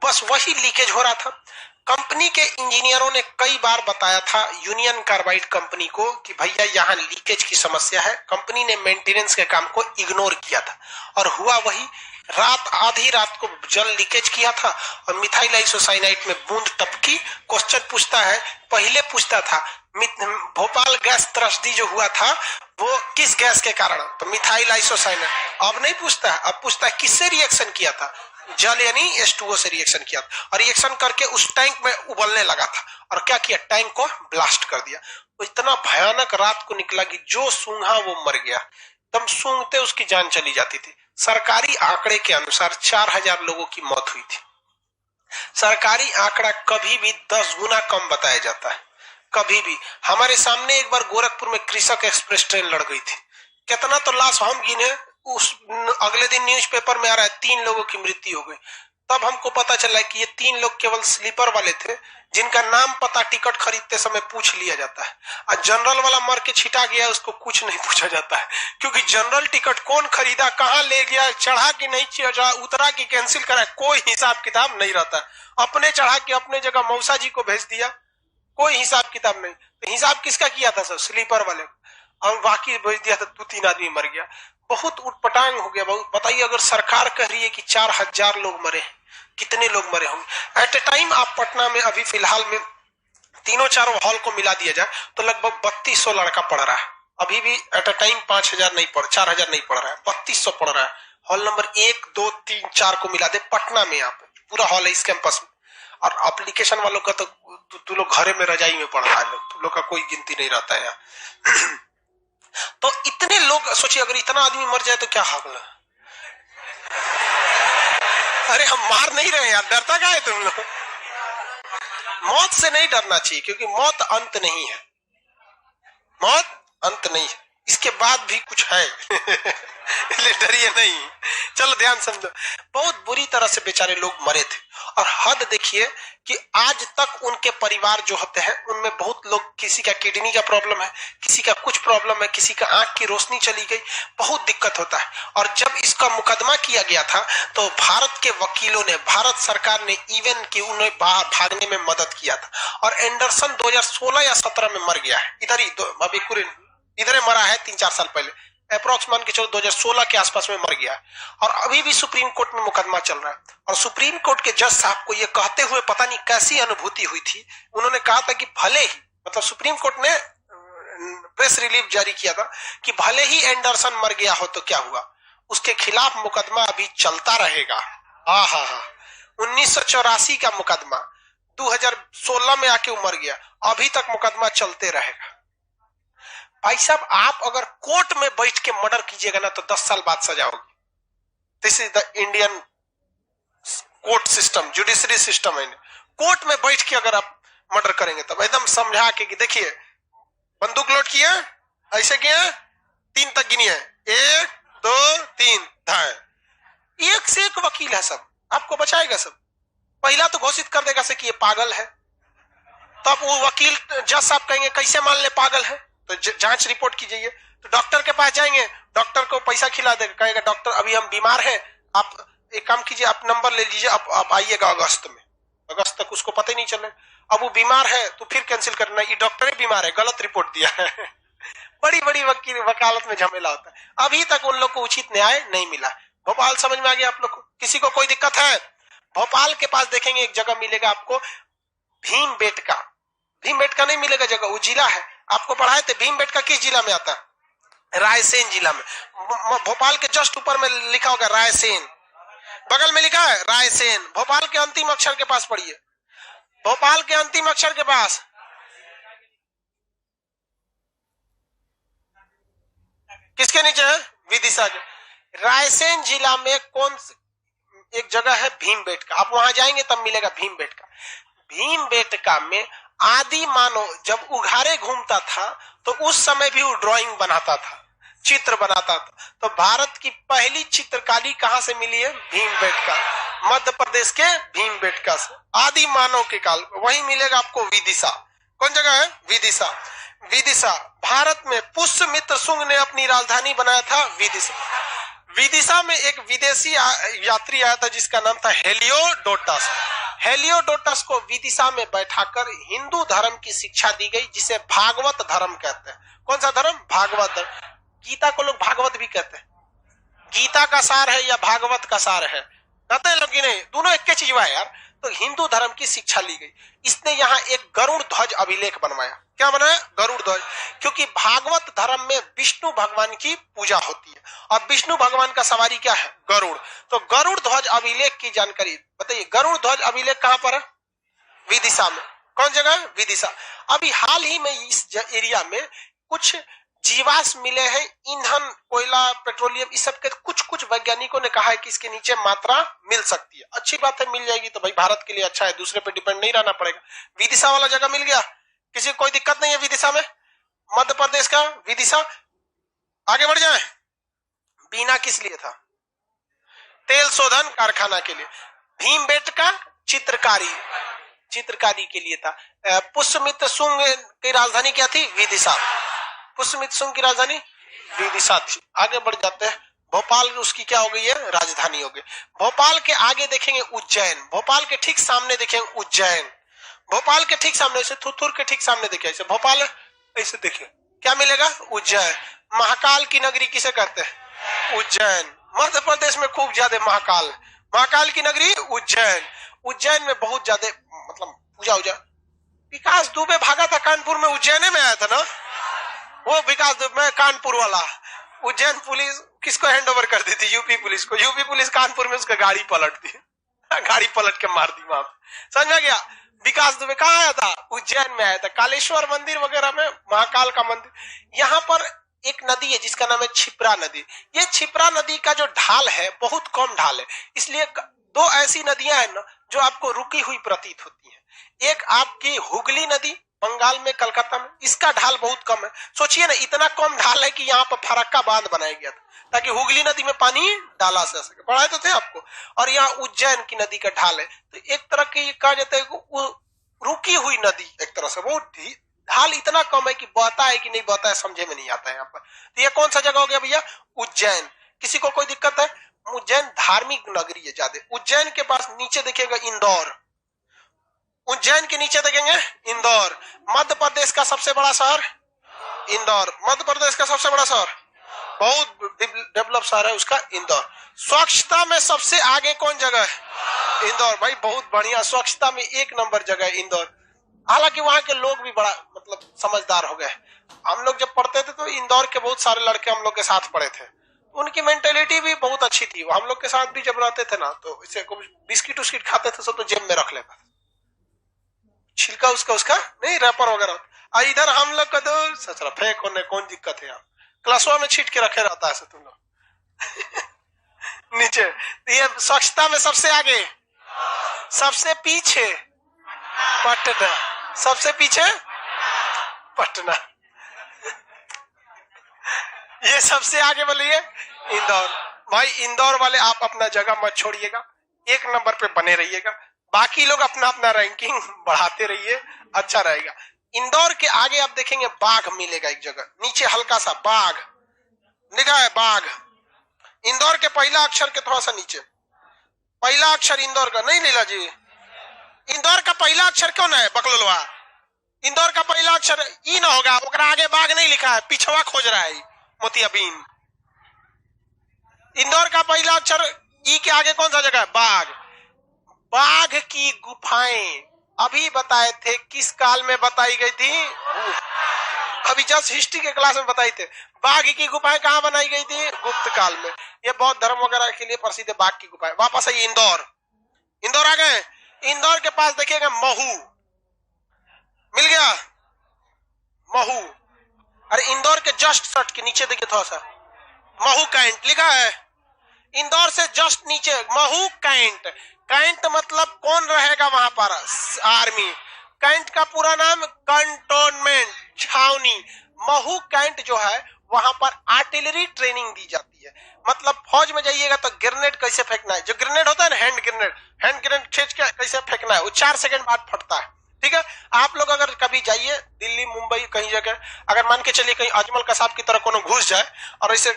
[SPEAKER 1] बस वही लीकेज हो रहा था। कंपनी के इंजीनियरों ने कई बार बताया था यूनियन कार्बाइड कंपनी को कि भैया यहाँ लीकेज की समस्या है। कंपनी ने मेंटेनेंस के काम को इग्नोर किया था और हुआ वही। रात आधी रात को जल लीकेज किया था और मिथाइल आइसोसाइनाइड में बूंद टपकी। क्वेश्चन पूछता है, पहले पूछता था भोपाल गैस त्रस्ती जो हुआ था वो किस गैस के कारण? तो मिथाइल आइसोसाइनाइड। अब नहीं पूछता है, अब पूछता है किससे रिएक्शन किया था? जल यानी H2O से रिएक्शन किया था और रिएक्शन करके उस टैंक में उबलने लगा था और क्या किया? टैंक को ब्लास्ट कर दिया। तो इतना भयानक रात को निकला कि जो सूंघा वो मर गया। तब सूंघते उसकी जान चली जाती थी। सरकारी आंकड़े के अनुसार 4000 लोगों की मौत हुई थी। सरकारी आंकड़ा कभी भी 10 गुना कम बताया जाता है, कभी भी। हमारे सामने एक बार गोरखपुर में कृषक एक्सप्रेस ट्रेन लड़ गई थी। कितना तो लाश हम गिने, उस अगले दिन न्यूज़पेपर में आ रहा है 3 लोगों की मृत्यु हो गई। तब हमको पता चला कि ये 3 लोग केवल स्लीपर वाले थे जिनका नाम पता टिकट खरीदते समय पूछ लिया जाता है। और जनरल वाला मर के छिटा गया उसको कुछ नहीं पूछा जाता है, क्योंकि जनरल टिकट कौन खरीदा, कहाँ ले गया, चढ़ा कि नहीं चढ़ा, उतरा कि कैंसिल करा, कोई हिसाब किताब नहीं रहता। अपने चढ़ा के अपने जगह मौसा जी को भेज दिया, कोई हिसाब किताब नहीं। तो हिसाब किसका किया था? सब स्लीपर वाले, और बाकी भेज दिया था। 2-3 आदमी मर गया। बहुत उटपटांग हो गया। बहुत बताइए, अगर सरकार कह रही है कि 4000 लोग मरे, कितने लोग मरे होंगे एट ए टाइम? आप पटना में अभी फिलहाल में 3-4 हॉल को मिला दिया जाए तो लगभग 3200 लड़का पढ़ रहा है। अभी भी एट ए टाइम 5000 नहीं पढ़, 4000 नहीं पढ़ रहा है, 3200 पढ़ रहा है। हॉल नंबर 1, 2, 3, 4 को मिला दे पटना में, यहाँ पे पूरा हॉल है इस कैंपस में। और एप्लीकेशन वालों का तो तू लोग घरे में रजाई में पढ़ रहा है, तुम लोग का कोई गिनती नहीं रहता है यहाँ। तो इतने लोग सोचिए, अगर इतना आदमी मर जाए तो क्या हाल है? अरे हम मार नहीं रहे यार, डरता क्या है तुम लोग? मौत से नहीं डरना चाहिए, क्योंकि मौत अंत नहीं है। मौत अंत नहीं है, इसके बाद भी कुछ है। इसलिए डरिए नहीं। चलो ध्यान समझो। बहुत बुरी तरह से बेचारे लोग मरे थे। और हद देखिए कि आज तक उनके परिवार जो होते हैं उनमें बहुत लोग, किसी का किडनी का प्रॉब्लम है, किसी का कुछ प्रॉब्लम है, किसी का आंख की रोशनी चली गई, बहुत दिक्कत होता है। और जब इसका मुकदमा किया गया था तो भारत के वकीलों ने, भारत सरकार ने इवन कि उन्हें भागने में मदद किया था। और एंडरसन 2016 या 17 में मर गया है। इधर ही अभी इधर मरा है 3-4 साल पहले, अप्रोक्स मान के चलो 2016 के आसपास में मर गया है। और अभी भी सुप्रीम कोर्ट में मुकदमा चल रहा है। और सुप्रीम कोर्ट के जज साहब को यह कहते हुए पता नहीं कैसी अनुभूति हुई थी, उन्होंने कहा था कि भले ही, मतलब सुप्रीम कोर्ट ने प्रेस रिलीफ जारी किया था कि भले ही एंडरसन मर गया हो तो क्या हुआ, उसके खिलाफ मुकदमा अभी चलता रहेगा। हाँ हाँ हाँ, 1984 का मुकदमा 2016 में आके उमर गया, अभी तक मुकदमा चलते रहेगा। भाई साहब, आप अगर कोर्ट में बैठ के मर्डर कीजिएगा ना तो 10 साल बाद सजा होगी। This is the Indian court system, judiciary system है। कोर्ट में बैठ के अगर आप मर्डर करेंगे तब एकदम समझा के कि देखिए बंदूक लोड किया, ऐसे किया, 3 तक गिनी है, 1 2 3 धाए, एक से एक वकील है, सब आपको बचाएगा। सब पहला तो घोषित कर देगा से कि ये पागल है, तब वो वकील जज साहब कहेंगे कैसे मान ले पागल है, तो जांच रिपोर्ट कीजिए। तो डॉक्टर के पास जाएंगे, डॉक्टर को पैसा खिला देगा, कहेगा डॉक्टर अभी हम बीमार हैं, आप एक काम कीजिए, आप नंबर ले लीजिए, आप आइएगा अगस्त में। अगस्त तक उसको पता ही नहीं चले, अब वो बीमार है तो फिर कैंसिल करना, ये डॉक्टर ही बीमार है, गलत रिपोर्ट दिया है। बड़ी बड़ी वकालत में झमेला होता है। अभी तक उन लोग को उचित न्याय नहीं मिला। भोपाल समझ में आ गया आप लोग को? किसी को कोई दिक्कत है? भोपाल के पास देखेंगे एक जगह मिलेगा आपको, भीमबेटका। भीमबेटका नहीं मिलेगा जगह, वो जिला है, आपको पढ़ाए थे। भीमबेटका किस जिला में आता है? रायसेन जिला में। भोपाल के जस्ट ऊपर में लिखा होगा रायसेन, बगल में लिखा है रायसेन। भोपाल के अंतिम अक्षर के पास पढ़िए, भोपाल के अंतिम अक्षर के पास किसके नीचे है? विदिशा के। रायसेन जिला में कौन एक जगह है? भीमबेटका। आप वहां जाएंगे तब मिलेगा भीमबेटका। भीमबेटका में आदि मानव जब उघारे घूमता था तो उस समय भी वो ड्राइंग बनाता था, चित्र बनाता था। तो भारत की पहली चित्रकारी कहां से मिली है? भीमबेटका, मध्य प्रदेश के भीमबेटका से, आदि मानव के काल। वही मिलेगा आपको विदिशा। कौन जगह है? विदिशा। विदिशा भारत में पुष्यमित्र शुंग ने अपनी राजधानी बनाया था विदिशा। विदिशा में एक विदेशी यात्री आया था जिसका नाम था हेलियोडोटस। हेलियोडोटस को विदिशा में बैठाकर हिंदू धर्म की शिक्षा दी गई, जिसे भागवत धर्म कहते हैं। कौन सा धर्म? भागवत धर्म। गीता को लोग भागवत भी कहते हैं। गीता का सार है या भागवत का सार है, कहते हैं लोग कि नहीं, दोनों एक चीज हुआ है यार। तो हिंदू धर्म की शिक्षा ली गई। इसने यहाँ एक गरुड़ ध्वज अभिलेख बनवाया। क्या बनाया? गरुड़ ध्वज। क्योंकि भागवत धर्म में विष्णु भगवान की पूजा होती है और विष्णु भगवान का सवारी क्या है? गरुड़। तो गरुड़ ध्वज अभिलेख की जानकारी बताइए। गरुड़ ध्वज अभिलेख कहां पर है? विदिशा में। कौन जगह? विदिशा। अभी हाल ही में इस एरिया में कुछ जीवाश्म मिले हैं, ईंधन, कोयला, पेट्रोलियम, इस सब के कुछ वैज्ञानिकों ने कहा है कि इसके नीचे मात्रा मिल सकती है। अच्छी बात है, मिल जाएगी तो भाई भारत के लिए अच्छा है, दूसरे पे डिपेंड नहीं रहना पड़ेगा। विदिशा वाला जगह मिल गया, किसी को कोई दिक्कत नहीं है विदिशा में? मध्य प्रदेश का विदिशा। आगे बढ़ जाए। बीना किस लिए था? तेल शोधन कारखाना के लिए। भीमबेटका चित्रकारी के लिए था। पुष्यमित्र शुंग की राजधानी क्या थी? विदिशा। पुष्यमित्र शुंग की राजधानी विदिशा थी। आगे बढ़ जाते हैं। भोपाल उसकी क्या हो गई है? राजधानी हो गई। भोपाल के आगे देखेंगे उज्जैन। भोपाल के ठीक सामने देखेंगे उज्जैन। भोपाल के ठीक सामने, ऐसे थुथुर के ठीक सामने देखिए, ऐसे भोपाल ऐसे देखिए, क्या मिलेगा? उज्जैन। महाकाल की नगरी किसे कहते हैं? उज्जैन। मध्य प्रदेश में खूब ज्यादा महाकाल की नगरी उज्जैन। उज्जैन में बहुत ज्यादा मतलब पूजा विकास दुबे भागा था कानपुर में, उज्जैन में आया था ना वो विकास दुबे, कानपुर वाला। उज्जैन पुलिस किसको हैंड ओवर कर दी थी? यूपी पुलिस को। यूपी पुलिस कानपुर में उसका गाड़ी पलट दी, गाड़ी पलट के मार दी वहां पे। समझ में गया? विकास दुबे कहाँ आया था? उज्जैन में आया था। कालेश्वर मंदिर वगैरह में, महाकाल का मंदिर। यहाँ पर एक नदी है जिसका नाम है क्षिप्रा नदी। ये क्षिप्रा नदी का जो ढाल है बहुत कम ढाल है, इसलिए 2 ऐसी नदियां हैं ना जो आपको रुकी हुई प्रतीत होती है। एक आपकी हुगली नदी बंगाल में, कलकत्ता में, इसका ढाल बहुत कम है। सोचिए ना, इतना कम ढाल है कि यहाँ पर फरक्का बांध बनाया गया था ताकि हुगली नदी में पानी डाला जा सके। पढ़ाए तो थे आपको। और यहाँ उज्जैन की नदी का ढाल है, तो एक तरह की कहा जाता है रुकी हुई नदी एक तरह से। वो ढाल इतना कम है कि बहता है कि नहीं बहता है समझे में नहीं आता है यहाँ पर। तो ये कौन सा जगह हो गया भैया? उज्जैन। किसी को कोई दिक्कत है? उज्जैन धार्मिक नगरी है ज्यादा। उज्जैन के पास नीचे देखिएगा इंदौर। उज्जैन के नीचे देखेंगे इंदौर। मध्य प्रदेश का सबसे बड़ा शहर इंदौर। मध्य प्रदेश का सबसे बड़ा शहर, बहुत डेवलप शहर है उसका, इंदौर। स्वच्छता में सबसे आगे कौन जगह है? इंदौर। भाई बहुत बढ़िया, स्वच्छता में 1 नंबर जगह है इंदौर। हालांकि वहां के लोग भी बड़ा मतलब समझदार हो गए। हम लोग जब पढ़ते थे तो इंदौर के बहुत सारे लड़के हम लोग के साथ पढ़े थे। उनकी मेंटेलिटी भी बहुत अच्छी थी। हम लोग के साथ भी जब रहते थे ना तो इसे बिस्किट उस्किट खाते थे सब तो जेब में रख लेता, छिलका उसका नहीं, रैपर वगैरह। इधर हम लोग का तो सचरा फेंक होने कौन दिक्कत है, क्लासवा में छीट के रखे रहता है तुम लोग नीचे। ये स्वच्छता में सबसे आगे, सबसे पीछे पटना, सबसे पीछे पटना, ये सबसे आगे बोलिए इंदौर। भाई इंदौर वाले आप अपना जगह मत छोड़िएगा, 1 नंबर पे बने रहिएगा, बाकी लोग अपना अपना रैंकिंग बढ़ाते रहिए, अच्छा रहेगा। इंदौर के आगे आप देखेंगे बाघ मिलेगा एक जगह, नीचे हल्का सा बाघ लिखा है, बाघ। इंदौर के पहला अक्षर के थोड़ा सा नीचे, पहला अक्षर इंदौर का नहीं लीला जी, इंदौर का पहला अक्षर क्यों ना है बकलोलवा, इंदौर का पहला अक्षर ई ना होगा, ओकरा आगे बाघ नहीं लिखा है, पिछवा खोज रहा है मोतियाबिंद। इंदौर का पहला अक्षर ई के आगे कौन सा जगह है, बाघ। बाघ की गुफाएं अभी बताए थे किस काल में बताई गई थी, अभी जस्ट हिस्ट्री के क्लास में बताई थे। बाघ की गुफाएं कहां बनाई गई थी, गुप्त काल में। ये बौद्ध धर्म वगैरह के लिए प्रसिद्ध है बाघ की गुफाएं। वापस आइए इंदौर, इंदौर आ गए। इंदौर के पास देखिएगा महू मिल गया, महू। अरे इंदौर के जस्ट सट के नीचे देखिए थोड़ा सा महू कैंट लिखा है, इंदौर से जस्ट नीचे महू कैंट। कैंट मतलब कौन रहेगा वहां पर, आर्मी। कैंट का पूरा नाम कंटोनमेंट, छावनी। महू कैंट जो है वहां पर आर्टिलरी ट्रेनिंग दी जाती है, मतलब फौज में जाइएगा तो ग्रेनेड कैसे फेंकना है, जो ग्रेनेड होता है ना हैंड ग्रेनेड खींच के कैसे फेंकना है, वो 4 सेकंड बाद फटता है। ठीक है, आप लोग अगर कभी जाइए दिल्ली मुंबई कहीं जगह, अगर मान के चलिए कहीं अजमल कसाब की तरह कोनो घुस जाए और ऐसे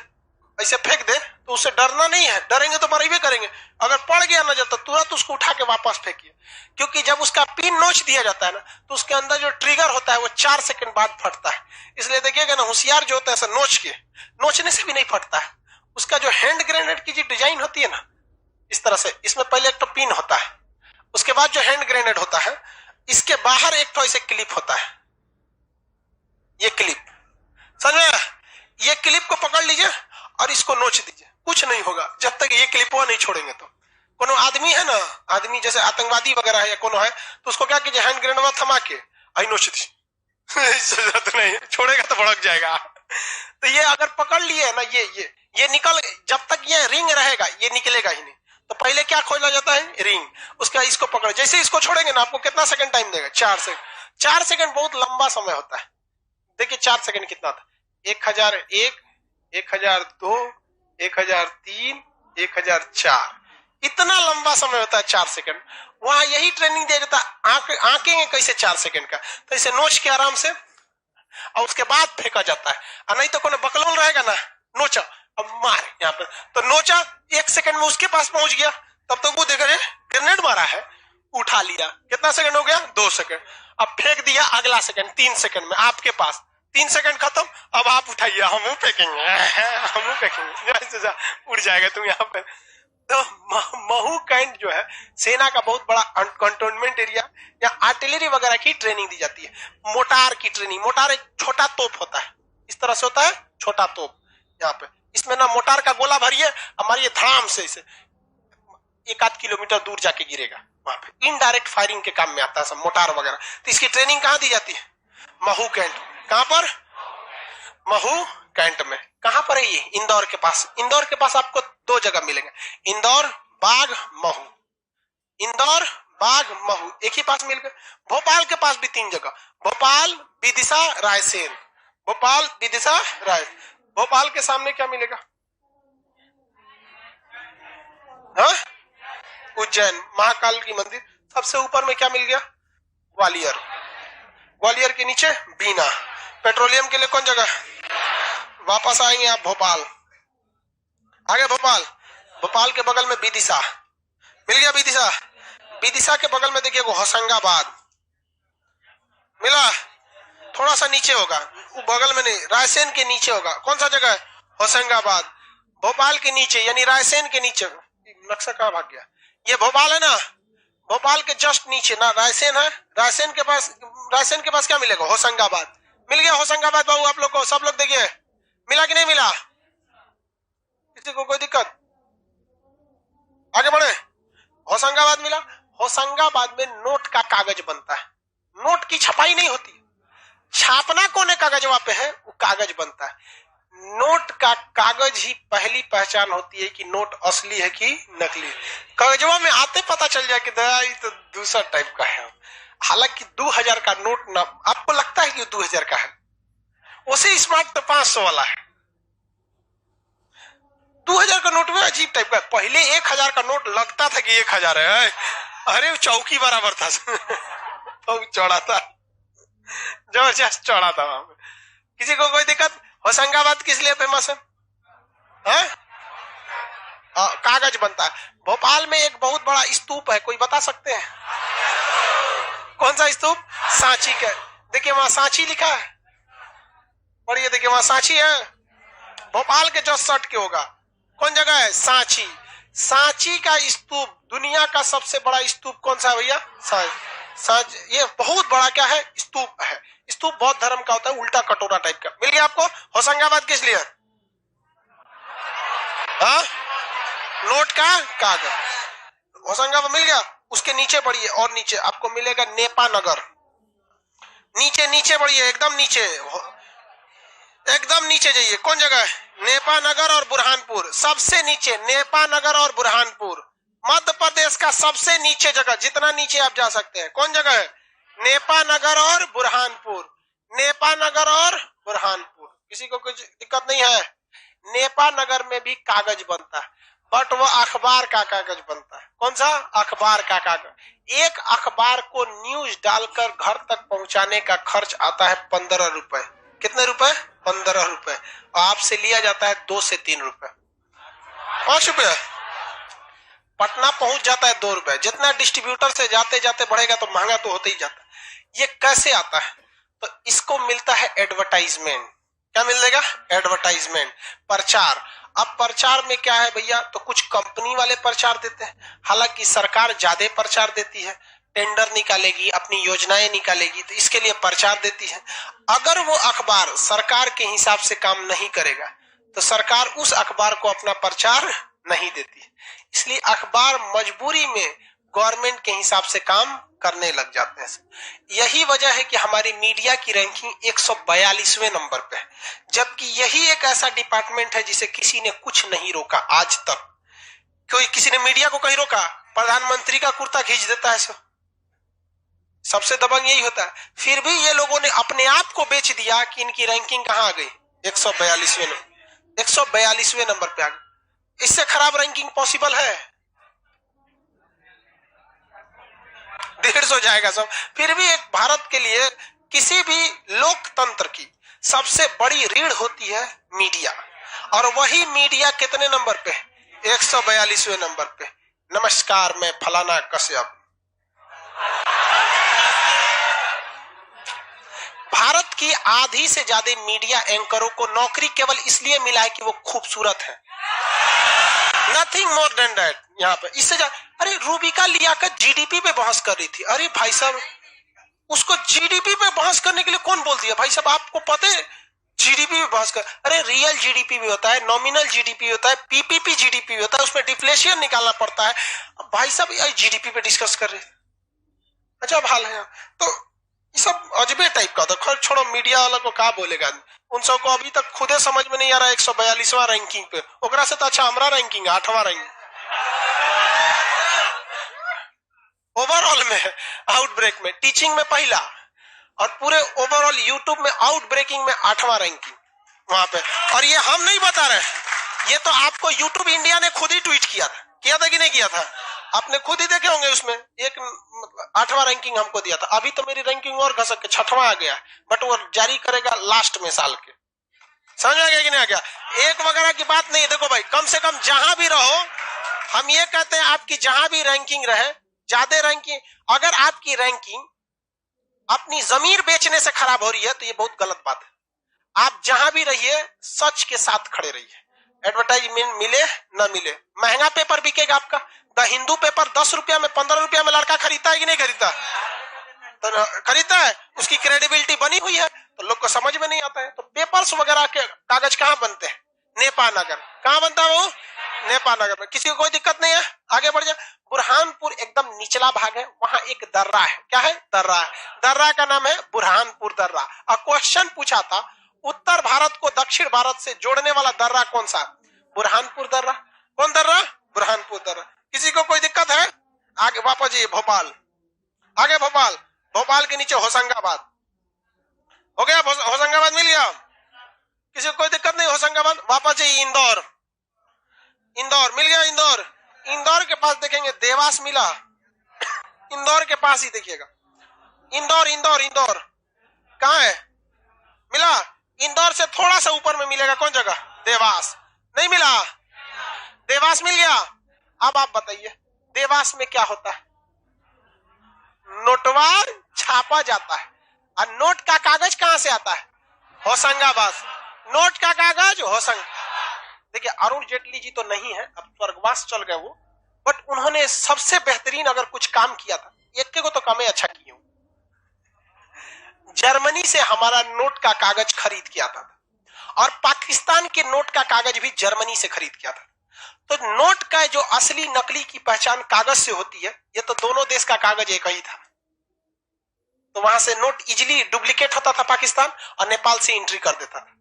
[SPEAKER 1] फेंक दे तो उससे डरना नहीं है, डरेंगे तो मरेंगे करेंगे। अगर पड़ गया नजर तो तुरंत उसको उठा के वापस फेंकिए, क्योंकि जब उसका पिन नोच दिया जाता है ना तो उसके अंदर जो ट्रिगर होता है वो 4 सेकंड बाद फटता है। इसलिए देखिएगा ना होशियार जो होता है ऐसा नोचने से भी नहीं फटता है। उसका जो हैंड ग्रेनेड की जो डिजाइन होती है ना इस तरह से, इसमें पहले एक तो पिन होता है, उसके बाद जो हैंड ग्रेनेड होता है इसके बाहर एक तो ऐसे क्लिप होता है, ये क्लिप समझ में, ये क्लिप को पकड़ लीजिए और इसको नोच दीजिए, कुछ नहीं होगा जब तक ये क्लिप वो नहीं छोड़ेंगे। तो कोनो आदमी है ना, आदमी जैसे आतंकवादी वगैरह है या कोनो है तो उसको क्या कीजिए, हैंड ग्रेनेड थमा के आई नोच दी जरूरत नहीं, छोड़ेगा तो भड़क जाएगा। तो ये अगर पकड़ लिए ना ये निकल, जब तक ये रिंग रहेगा ये निकलेगा ही नहीं। तो पहले क्या खोला जाता है, रिंग, उसका इसको पकड़, जैसे इसको छोड़ेंगे ना आपको कितना सेकंड टाइम देगा, 4 सेकंड। 4 सेकंड बहुत लंबा समय होता है। देखिए 4 सेकंड कितना था, 1001, 1002, 1003, 1004, इतना लंबा समय होता है 4 सेकंड। वहां यही ट्रेनिंग दिया जाता है, आंकेंगे कैसे 4 सेकंड का, तो इसे नोच के आराम से और उसके बाद फेंका जाता है। और नहीं तो कोनो बकलोल रहेगा ना, नोचा अब मार यहाँ पे, तो नोचा 1 सेकंड में उसके पास पहुंच गया, तब तक वो देख रहे ग्रेनेड मारा है, उठा लिया, कितना सेकंड हो गया, 2 सेकंड। अब फेंक दिया अगला सेकंड 3 सेकंड में आपके पास, 3 सेकंड खत्म, अब आप उठाइए, हम फेंकेंगे उड़ जाएगा तुम यहाँ पे। तो महू कैंट जो है सेना का बहुत बड़ा कंटोनमेंट एरिया, या आर्टिलरी वगैरह की ट्रेनिंग दी जाती है। मोटार की ट्रेनिंग, मोटार एक छोटा तोप होता है, इस तरह से होता है छोटा तोप, यहाँ पे इसमें ना मोटार का गोला भरिए, हमारी धड़ाम से इसे 1-8 किलोमीटर दूर जाके गिरेगा, वहां पे इनडायरेक्ट फायरिंग के काम में आता है सब मोटार वगैरह। तो इसकी ट्रेनिंग कहाँ दी जाती है, महू कैंट। कहां पर, महू कैंट में। कहां पर है ये, इंदौर के पास। इंदौर के पास आपको 2 जगह मिलेंगे, इंदौर बाघ महू, इंदौर बाघ महू एक ही पास मिल गए। भोपाल के पास भी 3 जगह, भोपाल, विदिशा, रायसेन, भोपाल, विदिशा, रायसेन। भोपाल के सामने क्या मिलेगा, हाँ उज्जैन महाकाल की मंदिर। सबसे ऊपर में क्या मिल गया, ग्वालियर, ग्वालियर के नीचे बीना। पेट्रोलियम के लिए कौन जगह, वापस आएंगे आप भोपाल, आगे भोपाल, भोपाल के बगल में विदिशा मिल गया, विदिशा। विदिशा के बगल में देखिए होशंगाबाद मिला, थोड़ा सा नीचे होगा, वो बगल में नहीं, रायसेन के नीचे होगा। कौन सा जगह है, होशंगाबाद। भोपाल के नीचे यानी रायसेन के नीचे, नक्शा कहाँ भाग गया, ये भोपाल है ना, भोपाल के जस्ट नीचे ना रायसेन है, रायसेन के पास क्या मिलेगा, होशंगाबाद मिल गया। होशंगाबाद बाबू आप लोग को, सब लोग देखिए मिला कि नहीं मिला, किसी को कोई दिक्कत? आगे बढ़े। होशंगाबाद मिला। होशंगाबाद में नोट का कागज बनता है। नोट की छपाई नहीं होती, छापना कोने कागजवा पे है, वो कागज बनता है। नोट का कागज ही पहली पहचान होती है कि नोट असली है कि नकली। कागजवा में आते पता चल जाए कि दया ये तो दूसरा टाइप का है। हालांकि 2000 का नोट ना आपको लगता है कि 2000 का है, उसे स्मार्ट तो 500 वाला है। 2000 का नोट में अजीब टाइप का। पहले 1000 का नोट लगता था कि 1000 है, अरे चौकी बराबर था। तो चौड़ा था, जबरदस्त चौड़ा था वहां पे। किसी को कोई दिक्कत? होशंगाबाद किस लिए फेमस है? कागज बनता है। भोपाल में एक बहुत बड़ा स्तूप है, कोई बता सकते हैं कौन सा स्तूप? सांची का। देखिए वहां सांची लिखा है, पढ़िए, देखिए वहां सांची है। भोपाल के जस्ट सट के होगा, कौन जगह है? सांची। सांची का स्तूप, दुनिया का सबसे बड़ा स्तूप कौन सा है भैया? सांची। ये बहुत बड़ा क्या है? स्तूप है। स्तूप बौद्ध धर्म का होता है, उल्टा कटोरा टाइप का। मिल गया आपको? होशंगाबाद किस लिए? नोट का कागज। होशंगाबाद मिल गया। उसके नीचे बढ़िए, और नीचे आपको मिलेगा नेपा नगर। नीचे नीचे बढ़िए, एकदम नीचे, एकदम नीचे जाइए। कौन जगह है? नेपा नगर और बुरहानपुर। सबसे नीचे नेपा नगर और बुरहानपुर, मध्य प्रदेश का सबसे नीचे जगह, जितना नीचे आप जा सकते हैं। कौन जगह है? नेपा नगर और बुरहानपुर। नेपा नगर और बुरहानपुर। किसी को कुछ दिक्कत नहीं है? नेपा नगर में भी कागज बनता है, बट वो अखबार का कागज बनता है। कौन सा? अखबार का कागज। एक अखबार को न्यूज डालकर घर तक पहुंचाने का खर्च आता है 15 रुपए। कितने रुपए? 15 रुपए। और आपसे लिया जाता है 2 से 3 रुपए, 5 रुपए। पटना पहुंच जाता है 2 रुपए। जितना डिस्ट्रीब्यूटर से जाते जाते बढ़ेगा तो महंगा तो होते ही जाता है। ये कैसे आता है? तो इसको मिलता है एडवर्टाइजमेंट। क्या मिलेगा? एडवर्टाइजमेंट, प्रचार। अब प्रचार में क्या है भैया? तो कुछ कंपनी वाले प्रचार देते हैं, हालांकि सरकार ज्यादा प्रचार देती है, टेंडर निकालेगी, अपनी योजनाएं निकालेगी, तो इसके लिए प्रचार देती है। अगर वो अखबार सरकार के हिसाब से काम नहीं करेगा तो सरकार उस अखबार को अपना प्रचार नहीं देती। इसलिए अखबार मजबूरी में गवर्नमेंट के हिसाब से काम करने लग जाते हैं। यही वजह है कि हमारी मीडिया की रैंकिंग 142वें नंबर पे है, जबकि यही एक ऐसा डिपार्टमेंट है जिसे किसी ने कुछ नहीं रोका आज तक। कोई किसी ने मीडिया को कहीं रोका? प्रधानमंत्री का कुर्ता खींच देता है सबसे दबंग यही होता है। फिर भी ये लोगों ने अपने आप को बेच दिया कि इनकी रैंकिंग कहां आ गई? 142वें नंबर पे आ गई। इससे खराब रैंकिंग पॉसिबल है? 150 जाएगा सब। फिर भी एक भारत के लिए, किसी भी लोकतंत्र की सबसे बड़ी रीढ़ होती है मीडिया, और वही मीडिया कितने नंबर पे? 142वें नंबर पे। नमस्कार, मैं फलाना कश्यप। भारत की आधी से ज्यादा मीडिया एंकरों को नौकरी केवल इसलिए मिला है कि वो खूबसूरत है, नथिंग मोर देन दैट। यहाँ पे इससे अरे रूबिका लियाकत जीडीपी पे बहस कर रही थी। अरे भाई साहब, उसको जीडीपी पे बहस करने के लिए कौन बोल दिया? भाई साहब आपको पता है जीडीपी पे बहस कर? अरे रियल जीडीपी भी होता है, नॉमिनल जीडीपी होता है, पीपीपी जीडीपी भी होता है, उसमें डिफ्लेशन निकालना पड़ता है। भाई साहब जीडीपी पे डिस्कस कर रहे थे, अच्छा हाल है। तो ये सब अजबे टाइप का था। छोड़ो, मीडिया वाला को क्या बोलेगा, उन सबको अभी तक खुदे समझ में नहीं आ रहा। 142वां रैंकिंग पे, ओकरा से तो अच्छा हमारा रैंकिंग 8वां रैंकिंग ओवरऑल में, आउटब्रेक में, टीचिंग में पहला, और पूरे ओवरऑल यूट्यूब में आउटब्रेकिंग में 8वां रैंकिंग वहां पे। और ये हम नहीं बता रहे, ये तो आपको यूट्यूब इंडिया ने खुद ही ट्वीट किया था कि नहीं किया था? आपने खुद ही देखे होंगे, उसमें एक 8वां रैंकिंग हमको दिया था। अभी तो मेरी रैंकिंग और घसक के 6वां आ गया, बट वो जारी करेगा लास्ट में साल के। समझ आ गया कि नहीं आ गया? एक वगैरह की बात नहीं। देखो भाई, कम से कम जहां भी रहो, हम ये कहते हैं आपकी जहां भी रैंकिंग रहे, ज्यादा रैंकिंग, अगर आपकी रैंकिंग अपनी जमीर बेचने से खराब हो रही है तो ये बहुत गलत बात है। आप जहां भी रहिए सच के साथ खड़े रहिए। एडवर्टाइजमेंट मिले ना मिले, महंगा पेपर बिकेगा आपका। द हिंदू पेपर 10 रुपया में, 15 रुपया में लड़का खरीदता है कि नहीं खरीदता? तो खरीदता है, उसकी क्रेडिबिलिटी बनी हुई है, तो लोग को समझ में नहीं आता है। तो पेपर्स वगैरह के कागज कहां बनते हैं? नेपा नगर। कहाँ बनता है वो? नेपा नगर में। किसी को कोई दिक्कत नहीं है, आगे बढ़ जाए। बुरहानपुर एकदम निचला भाग है, वहां एक दर्रा है। क्या है? दर्रा है। दर्रा का नाम है बुरहानपुर दर्रा। और क्वेश्चन पूछा था उत्तर भारत को दक्षिण भारत से जोड़ने वाला दर्रा कौन सा? बुरहानपुर दर्रा। कौन दर्रा? बुरहानपुर दर्रा। किसी को कोई दिक्कत है? आगे वापस जी भोपाल, आगे भोपाल, भोपाल के नीचे होशंगाबाद हो गया। होशंगाबाद मिल गया, किसी को कोई दिक्कत नहीं। होशंगाबाद वापस जी इंदौर, इंदौर मिल गया। इंदौर, इंदौर के पास देखेंगे देवास मिला, इंदौर के पास ही देखिएगा इंदौर। इंदौर, इंदौर कहाँ है? मिला। इंदौर से थोड़ा सा ऊपर में मिलेगा कौन जगह? देवास। नहीं मिला? देवास मिल गया। अब आप बताइए देवास में क्या होता है? नोटवार छापा जाता है। और नोट का कागज कहां से आता है? होशंगाबाद। नोट का कागज होशंगाबाद। देखिए अरुण जेटली जी तो नहीं है, अब स्वर्गवास चल गए वो, बट उन्होंने सबसे बेहतरीन अगर कुछ काम किया था, एक को तो कम अच्छा किए, जर्मनी से हमारा नोट का कागज खरीद के आता था और पाकिस्तान के नोट का कागज भी जर्मनी से खरीद के आता था। तो नोट का जो असली नकली की पहचान कागज से होती है, ये तो दोनों देश का कागज एक ही था, तो वहां से नोट इजिली डुप्लीकेट होता था पाकिस्तान और नेपाल से एंट्री कर देता था।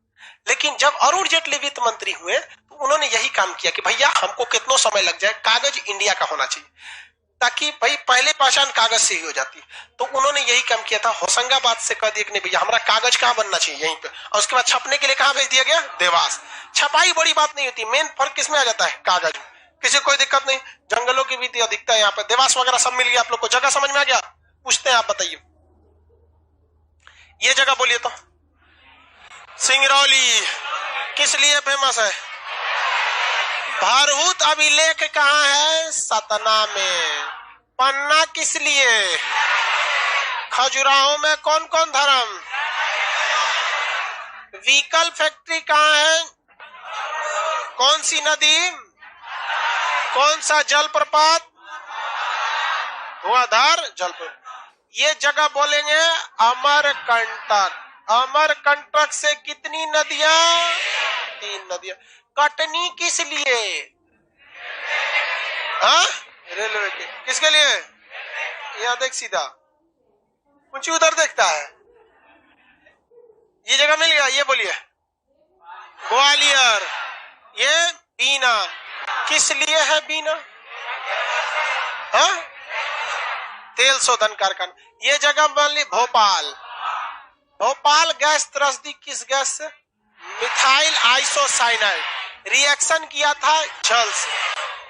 [SPEAKER 1] लेकिन जब अरुण जेटली वित्त मंत्री हुए तो उन्होंने यही काम किया कि भैया हमको कितना समय लग जाए, कागज इंडिया का होना चाहिए, ताकि भाई पहले पहचान कागज से ही हो जाती। तो उन्होंने यही काम किया था। होशंगाबाद से कह दिया कि नहीं भैया हमारा कागज कहाँ बनना चाहिए? यहीं पे। और उसके बाद छपने के लिए कहाँ भेज दिया गया? देवास। छपाई बड़ी बात नहीं होती, मेन फर्क किस में आ जाता है? कागज में। किसी को कोई दिक्कत नहीं। जंगलों की भी अधिकता है यहाँ पे, देवास वगैरह सब मिल गया आप लोग को। जगह समझ में आ गया? पूछते हैं, आप बताइए ये जगह बोलिए तो। सिंगरौली किस लिए फेमस है? भारहूत अभिलेख कहाँ है? सतना में। पन्ना किस लिए? खजुराहो में कौन कौन धर्म? व्हीकल फैक्ट्री कहाँ है? कौन सी नदी? कौन सा जलप्रपात? धुआंधार जलप्रपात। ये जगह बोलेंगे अमरकंटक। अमरकंटक से कितनी नदियां? 3 नदियां। कटनी किस लिए? हाँ, रेलवे के। किसके लिए? यहाँ देख सीधा, कुछ उधर देखता है। ये जगह मिल गया, ये बोलिए। ग्वालियर। ये बीना किस लिए है? बीना हाँ, तेल शोधन कारखाना। ये जगह मान ली भोपाल। भोपाल गैस त्रस्ती किस गैस से? Methyl isocyanide. रिएक्शन किया था जल से।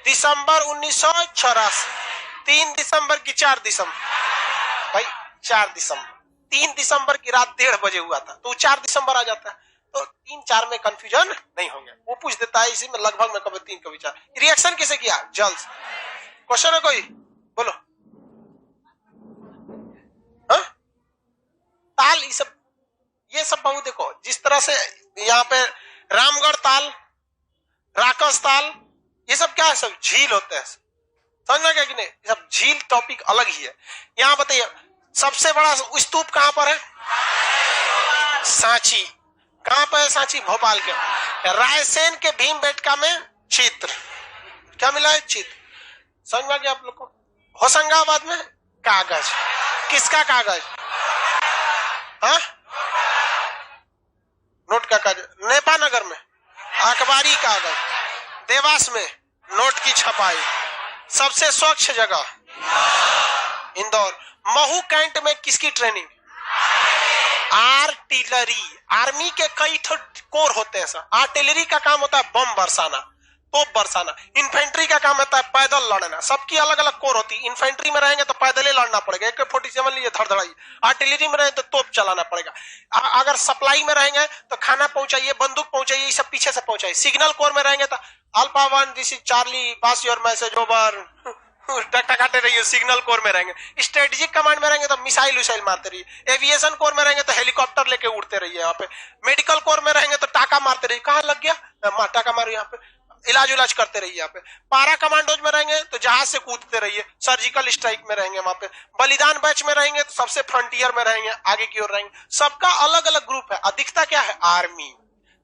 [SPEAKER 1] दिसंबर 1984। 3 दिसंबर की 4 दिसंबर भाई 4 दिसंबर 3 दिसंबर की रात 1:30 बजे हुआ था, तो 4 दिसंबर आ जाता है। तो 3-4 में कंफ्यूजन नहीं होंगे, वो पूछ देता है इसी में लगभग में कभी 3 कभी 4। रिएक्शन किसे किया? जल से। क्वेश्चन है कोई? बोलो। हाँ? ताल ये सब बहुत देखो, जिस तरह से यहाँ पे रामगढ़ ताल, राकस ताल, ये सब क्या है? सब झील होते हैं। समझ में क्या कि नहीं? सब झील टॉपिक अलग ही है। यहाँ बताइए सबसे बड़ा स्तूप कहां पर है? सांची। कहां पर है सांची? भोपाल के। रायसेन के भीमबेटका में चित्र। क्या मिला है? चित्र। समझ में गया आप लोग को? होशंगाबाद में कागज। किसका कागज? हाँ, नोट का कागज। नेपानगर में अखबारी कागज। देवास में नोट की छपाई। सबसे स्वच्छ जगह इंदौर। महू कैंट में किसकी ट्रेनिंग? आर्टिलरी। आर्मी के कई कोर होते हैं सर। आर्टिलरी का काम होता है बम बरसाना, तोप बरसाना। इन्फेंट्री का काम होता है पैदल लड़ना। सबकी अलग अलग कोर होती है। इन्फेंट्री में रहेंगे तो पैदल ही लड़ना पड़ेगा, AK-47 लिए धड़धड़ाई। आर्टिलरी में रहेंगे तो तोप चलाना पड़ेगा। अगर सप्लाई में रहेंगे तो खाना पहुंचाइए, बंदूक पहुंचाइए, ये सब पीछे से पहुंचाइए। सिग्नल कोर में रहेंगे तो alpha 1 this is Charlie, pass your message over, टकटकाते रहिए। सिग्नल कोर में रहेंगे। स्ट्रेटेजिक कमांड में रहेंगे तो मिसाइल उसाइल मारते रहिए। एविएशन कोर में रहेंगे तो हेलीकॉप्टर लेके उड़ते रहिए। यहाँ पे मेडिकल कोर में रहेंगे तो टाका मारते रहिए। कहाँ लग गया? टाका मारो। यहाँ पे इलाज उलाज करते रहिए। यहाँ पे पारा कमांडोज में रहेंगे तो जहाज से कूदते रहिए। सर्जिकल स्ट्राइक में रहेंगे वहां पे। बलिदान बैच में रहेंगे तो सबसे फ्रंटियर में रहेंगे, आगे की ओर रहेंगे। सबका अलग अलग ग्रुप है। अधिकता क्या है? आर्मी।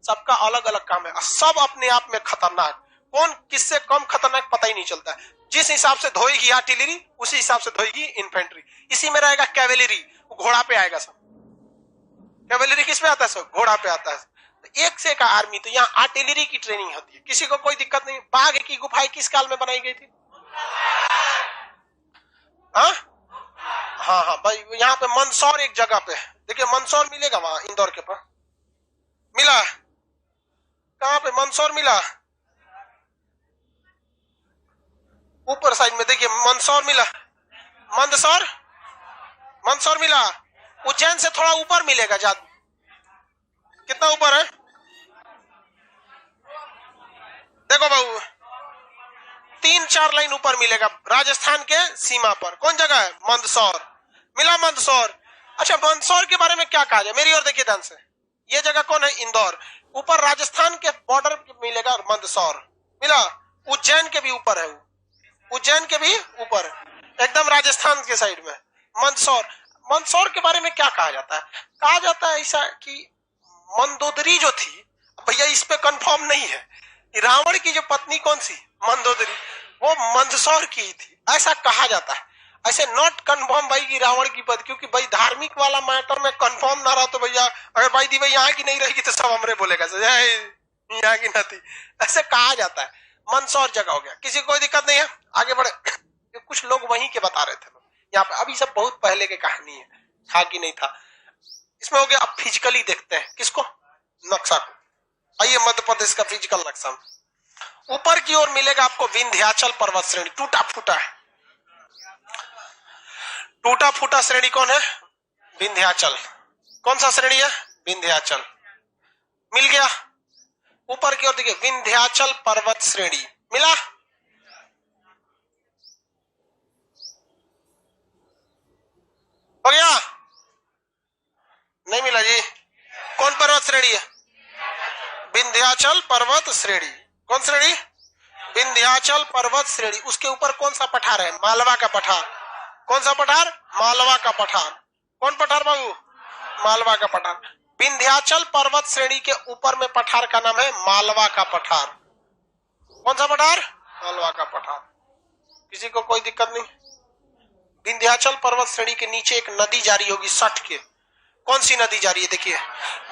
[SPEAKER 1] सबका अलग अलग काम है, सब अपने आप में खतरनाक। कौन किससे कम खतरनाक पता ही नहीं चलता। जिस हिसाब से धोएगी आर्टिलरी उसी हिसाब से धोएगी इन्फेंट्री। इसी में रहेगा कैवेलरी, घोड़ा पे आएगा सब। कैवेलरी किस पे आता है? सब घोड़ा पे आता है। एक से का आर्मी, तो यहाँ आर्टिलरी की ट्रेनिंग होती है, किसी को कोई दिक्कत नहीं। बाघ की गुफाएं किस काल में बनाई गई थी? हाँ हाँ भाई, यहाँ पे मंदसौर एक जगह पे, देखिए मंदसौर मिलेगा वहां इंदौर के पास। मिला कहाँ पे मंदसौर मिला? ऊपर साइड में देखिए मंदसौर मिला। मंदसौर मंदसौर मिला। उज्जैन से थोड़ा ऊपर मिलेगा ज्यादा। कितना ऊपर है? देखो बाबू 3-4 लाइन ऊपर मिलेगा, राजस्थान के सीमा पर। कौन जगह है? मंदसौर। मिला मंदसौर। अच्छा, मंदसौर के बारे में क्या कहा जाए? मेरी ओर देखिए ध्यान से। ये जगह कौन है? इंदौर। ऊपर राजस्थान के बॉर्डर मिलेगा मंदसौर। मिला। उज्जैन के भी ऊपर है, उज्जैन के भी ऊपर, एकदम राजस्थान के साइड में मंदसौर। मंदसौर के बारे में क्या कहा जाता है? कहा जाता है ऐसा कि मंदोदरी जो थी, भैया इस पे कंफर्म नहीं है, रावण की जो पत्नी कौन सी? मंदोदरी, वो मंदसौर की ही थी, ऐसा कहा जाता है। ऐसे नॉट कंफर्म भाई की रावण की पत्नी, क्योंकि भाई धार्मिक वाला मैटर में कंफर्म ना रहा तो भैया, अगर भाई दी भाई यहाँ की नहीं रहेगी तो सब हमरे बोलेगा यहाँ की नहीं थी, ऐसे कहा जाता है। मंदसौर जगह हो गया, किसी को कोई दिक्कत नहीं है? आगे बढ़े। कुछ लोग वहीं के बता रहे थे यहाँ पे, अभी सब बहुत पहले की कहानी है, था कि नहीं था। इसमें हो गया। अब फिजिकली देखते हैं किसको? नक्शा को। आइए मध्य प्रदेश का फिजिकल नक्शा। ऊपर की ओर मिलेगा आपको विंध्याचल पर्वत श्रेणी, टूटा फूटा है। टूटा फूटा श्रेणी कौन है? विंध्याचल। कौन सा श्रेणी है? विंध्याचल। मिल गया। ऊपर की ओर देखिए विंध्याचल पर्वत श्रेणी। मिला। हो गया? नहीं मिला जी। कौन पर्वत श्रेणी है? विंध्याचल पर्वत श्रेणी। कौन श्रेणी? विंध्याचल पर्वत श्रेणी। उसके ऊपर कौन सा पठार है? मालवा का पठार। कौन सा पठार? मालवा का पठार। कौन पठार बाबू? मालवा का पठार। विंध्याचल पर्वत श्रेणी के ऊपर में पठार का नाम है मालवा का पठार। कौन सा पठार? मालवा का पठार। किसी को कोई दिक्कत नहीं? विंध्याचल पर्वत श्रेणी के नीचे एक नदी जारी होगी सट के। कौन सी नदी जारी है? देखिए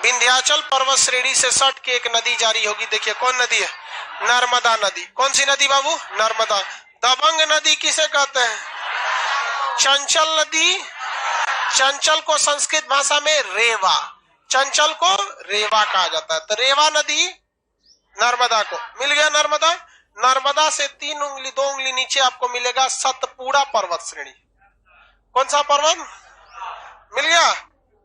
[SPEAKER 1] विंध्याचल पर्वत श्रेणी से सट के एक नदी जारी होगी। देखिए कौन नदी है? नर्मदा नदी। कौन सी नदी बाबू? नर्मदा। दबंग नदी किसे कहते हैं? चंचल नदी। चंचल को संस्कृत भाषा में रेवा, चंचल को रेवा कहा जाता है। तो रेवा नदी नर्मदा को। मिल गया नर्मदा। नर्मदा से 2 उंगली नीचे आपको मिलेगा सतपुड़ा पर्वत श्रेणी। कौन सा पर्वत? मिल गया।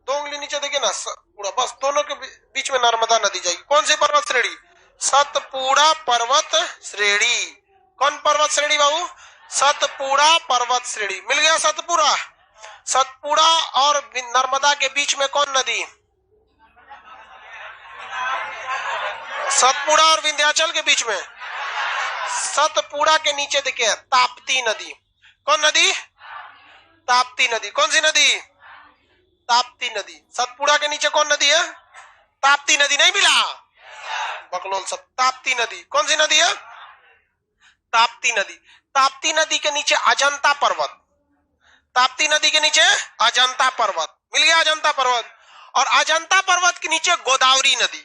[SPEAKER 1] 2 उंगली नीचे देखिए ना, सतपुड़ा, बस दोनों के बीच में नर्मदा नदी जाएगी। कौन सी पर्वत श्रेणी? सतपुड़ा पर्वत श्रेणी। कौन पर्वत श्रेणी बाबू? सतपुड़ा पर्वत श्रेणी। मिल गया सतपुड़ा। सतपुड़ा और नर्मदा के बीच में कौन नदी? सतपुड़ा और विंध्याचल के बीच में। सतपुड़ा के नीचे देखिए ताप्ती नदी। कौन नदी? ताप्ती नदी। कौन सी नदी? ताप्ती नदी। सतपुड़ा के नीचे कौन नदी है? ताप्ती नदी। नहीं मिला? बकलोल सब। ताप्ती नदी। कौन सी नदी है? ताप्ती नदी। ताप्ती नदी के नीचे अजंता पर्वत। ताप्ती नदी के नीचे अजंता पर्वत। मिल गया अजंता पर्वत। और अजंता पर्वत के नीचे गोदावरी नदी।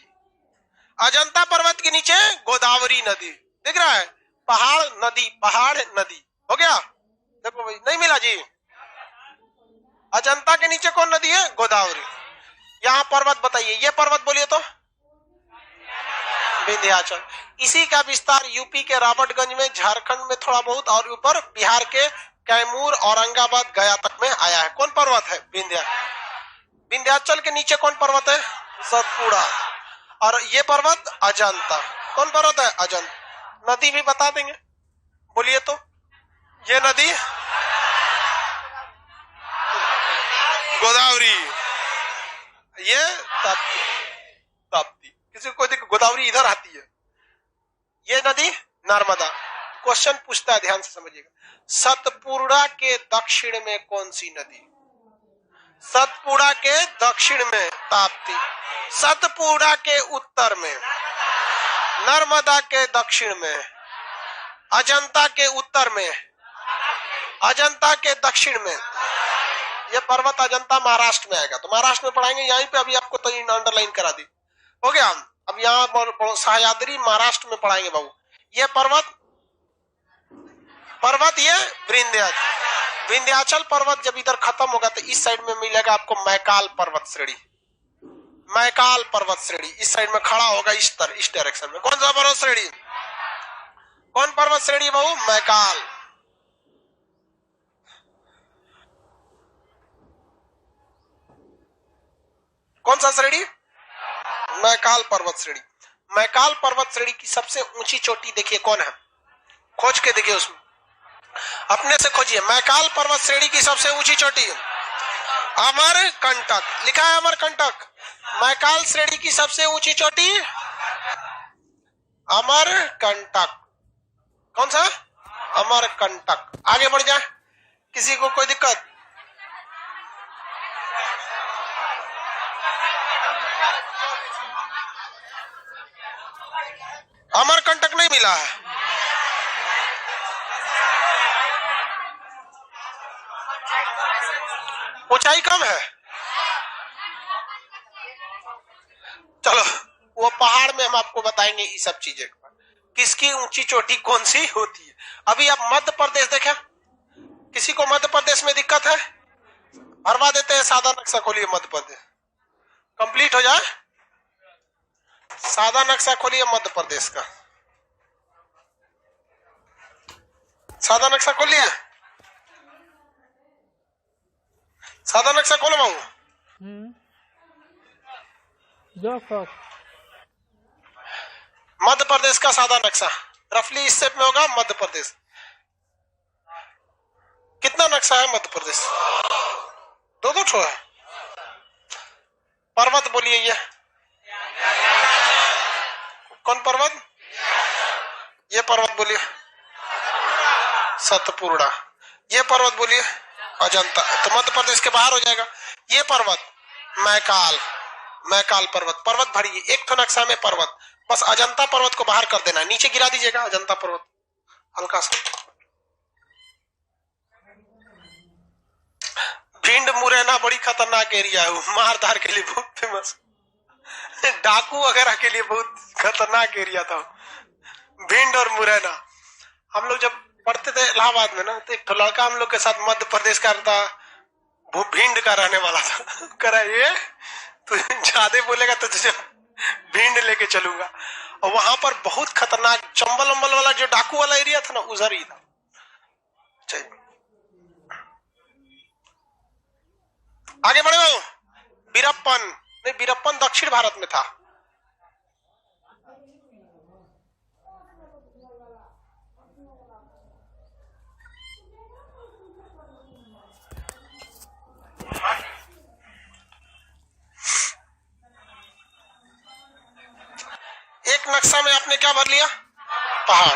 [SPEAKER 1] अजंता पर्वत के नीचे गोदावरी नदी। दिख रहा है? पहाड़ नदी, पहाड़ नदी। हो गया? देखो भाई, नहीं मिला जी। अजंता के नीचे कौन नदी है? गोदावरी। यहाँ पर्वत बताइए, ये पर्वत बोलिए तो? विंध्याचल। इसी का विस्तार यूपी के राबर्टगंज में, झारखंड में थोड़ा बहुत, और ऊपर बिहार के कैमूर, औरंगाबाद, गया तक में आया है। कौन पर्वत है? विंध्याचल के नीचे कौन पर्वत है? सतपुड़ा। और ये पर्वत अजंता। कौन पर्वत है? अजंता। नदी भी बता देंगे, बोलिए तो? ये नदी गोदावरी, ये ताप्ती। किसी को देखो गोदावरी इधर आती है, ये नदी नर्मदा। क्वेश्चन पूछता है, ध्यान से समझिएगा। सतपुड़ा के दक्षिण में कौन सी नदी? सतपुड़ा के दक्षिण में ताप्ती, सतपुड़ा के उत्तर में, नर्मदा के दक्षिण में, अजंता के उत्तर में, अजंता के दक्षिण में। ये पर्वत अजंता महाराष्ट्र में आएगा, तो महाराष्ट्र में पढ़ाएंगे यहीं पे। अभी आपको तो अंडरलाइन करा दी, हो गया। अब यहाँ सह्याद्री महाराष्ट्र में पढ़ाएंगे बाबू। ये पर्वत ये विंध्याचल पर्वत जब इधर खत्म होगा तो इस साइड में मिलेगा आपको मैकाल पर्वत श्रेणी। मैकाल पर्वत श्रेणी इस साइड में खड़ा होगा, इस डायरेक्शन में। कौन सा पर्वत श्रेणी? कौन पर्वत श्रेणी बाबू? मैकाल। कौन सा श्रेणी? मैकाल पर्वत श्रेणी। मैकाल पर्वत श्रेणी की सबसे ऊंची चोटी देखिए कौन है, खोज के देखिए, उसमें अपने से खोजिए। मैकाल पर्वत श्रेणी की सबसे ऊंची चोटी अमरकंटक, लिखा है अमरकंटक। मैकाल श्रेणी की सबसे ऊंची चोटी अमरकंटक। कौन सा? अमरकंटक। आगे बढ़ जाए, किसी को कोई दिक्कत? अमरकंटक नहीं मिला है। ऊंचाई कम है। चलो वो पहाड़ में हम आपको बताएंगे ये सब चीजें, किसकी ऊंची चोटी कौन सी होती है। अभी आप मध्य प्रदेश देखा, किसी को मध्य प्रदेश में दिक्कत है? भरवा देते हैं, सादा नक्शा खोलिए मध्य प्रदेश, कंप्लीट हो जाए। सादा नक्शा खोलिए मध्य प्रदेश का, सादा नक्शा खोलिए, सादा नक्शा खोलो बाबू। मध्य प्रदेश का सादा नक्शा रफली इस शेप में होगा। मध्य प्रदेश कितना नक्शा है मध्य प्रदेश? दो ठो है। पर्वत बोलिए, ये कौन पर्वत? ये पर्वत बोलिए सतपुड़ा। ये पर्वत बोलिए अजंता। तो मध्य प्रदेश के बाहर हो जाएगा। ये पर्वत मैकाल, मैकाल पर्वत। पर्वत भरिए, एक तो नक्शा में पर्वत, बस अजंता पर्वत को बाहर कर देना, नीचे गिरा दीजिएगा अजंता पर्वत हल्का सा। भिंड मुरैना बड़ी खतरनाक एरिया है, मारधार के लिए बहुत फेमस, डाकू वगैरह के लिए बहुत खतरनाक एरिया था भिंड और मुरैना। हम लोग जब पढ़ते थे इलाहाबाद में ना, तो एक लड़का हम लोग के साथ मध्य प्रदेश का था, वो भिंड का रहने वाला था। करा ये तू ज्यादा बोलेगा तो तुझे भिंड लेके चलूंगा। और वहां पर बहुत खतरनाक चंबल वंबल वाला जो डाकू वाला एरिया था ना, उधर ही था। आगे बढ़े हो। बीरप्पन नहीं, बीरप्पन दक्षिण भारत में था। एक नक्शा में आपने क्या भर लिया? पहाड़,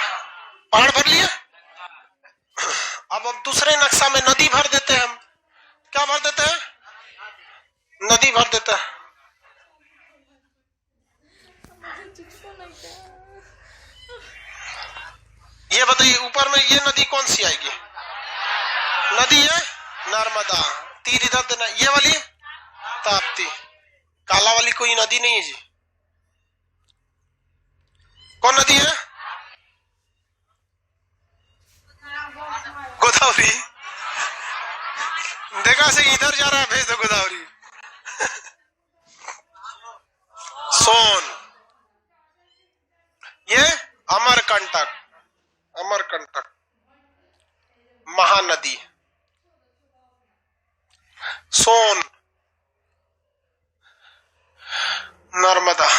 [SPEAKER 1] पहाड़ भर लिया। अब दूसरे नक्शा में नदी भर देते हैं हम। क्या भर देते हैं? नदी भर देते हैं। ये बताइए ऊपर में ये नदी कौन सी आएगी? नदी है नर्मदा। तीर इधर देना। ये वाली ताप्ती। काला वाली कोई नदी नहीं है जी। कौन नदी है? गोदावरी। देखा से इधर जा रहा है, भेज दो गोदावरी। सोन। ये अमरकंटक, अमरकंटक महानदी। सोन, नर्मदा।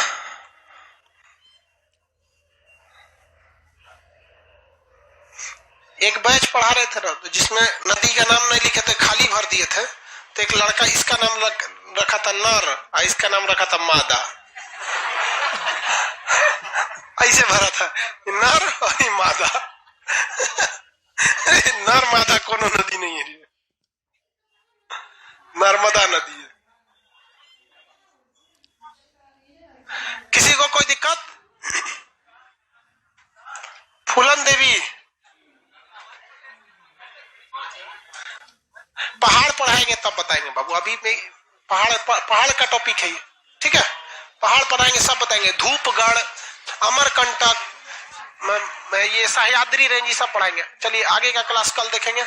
[SPEAKER 1] एक बैच पढ़ा रहे थे ना, तो जिसमें नदी का नाम नहीं लिखे थे, खाली भर दिए थे। तो एक लड़का इसका नाम रखा था नर और इसका नाम रखा था मादा। ऐसे भरा था नर और मादा। नर मादा कोनो नदी नहीं है। नर्मदा नदी है। किसी को कोई दिक्कत? फूलन देवी, पहाड़ पढ़ाएंगे तब बताएंगे बाबू, अभी पहाड़ का टॉपिक है ये, ठीक है। पहाड़ पढ़ाएंगे सब बताएंगे, धूपगढ़, अमरकंटक, ये सह्याद्री रेंज, सब पढ़ाएंगे। चलिए आगे का क्लास कल देखेंगे।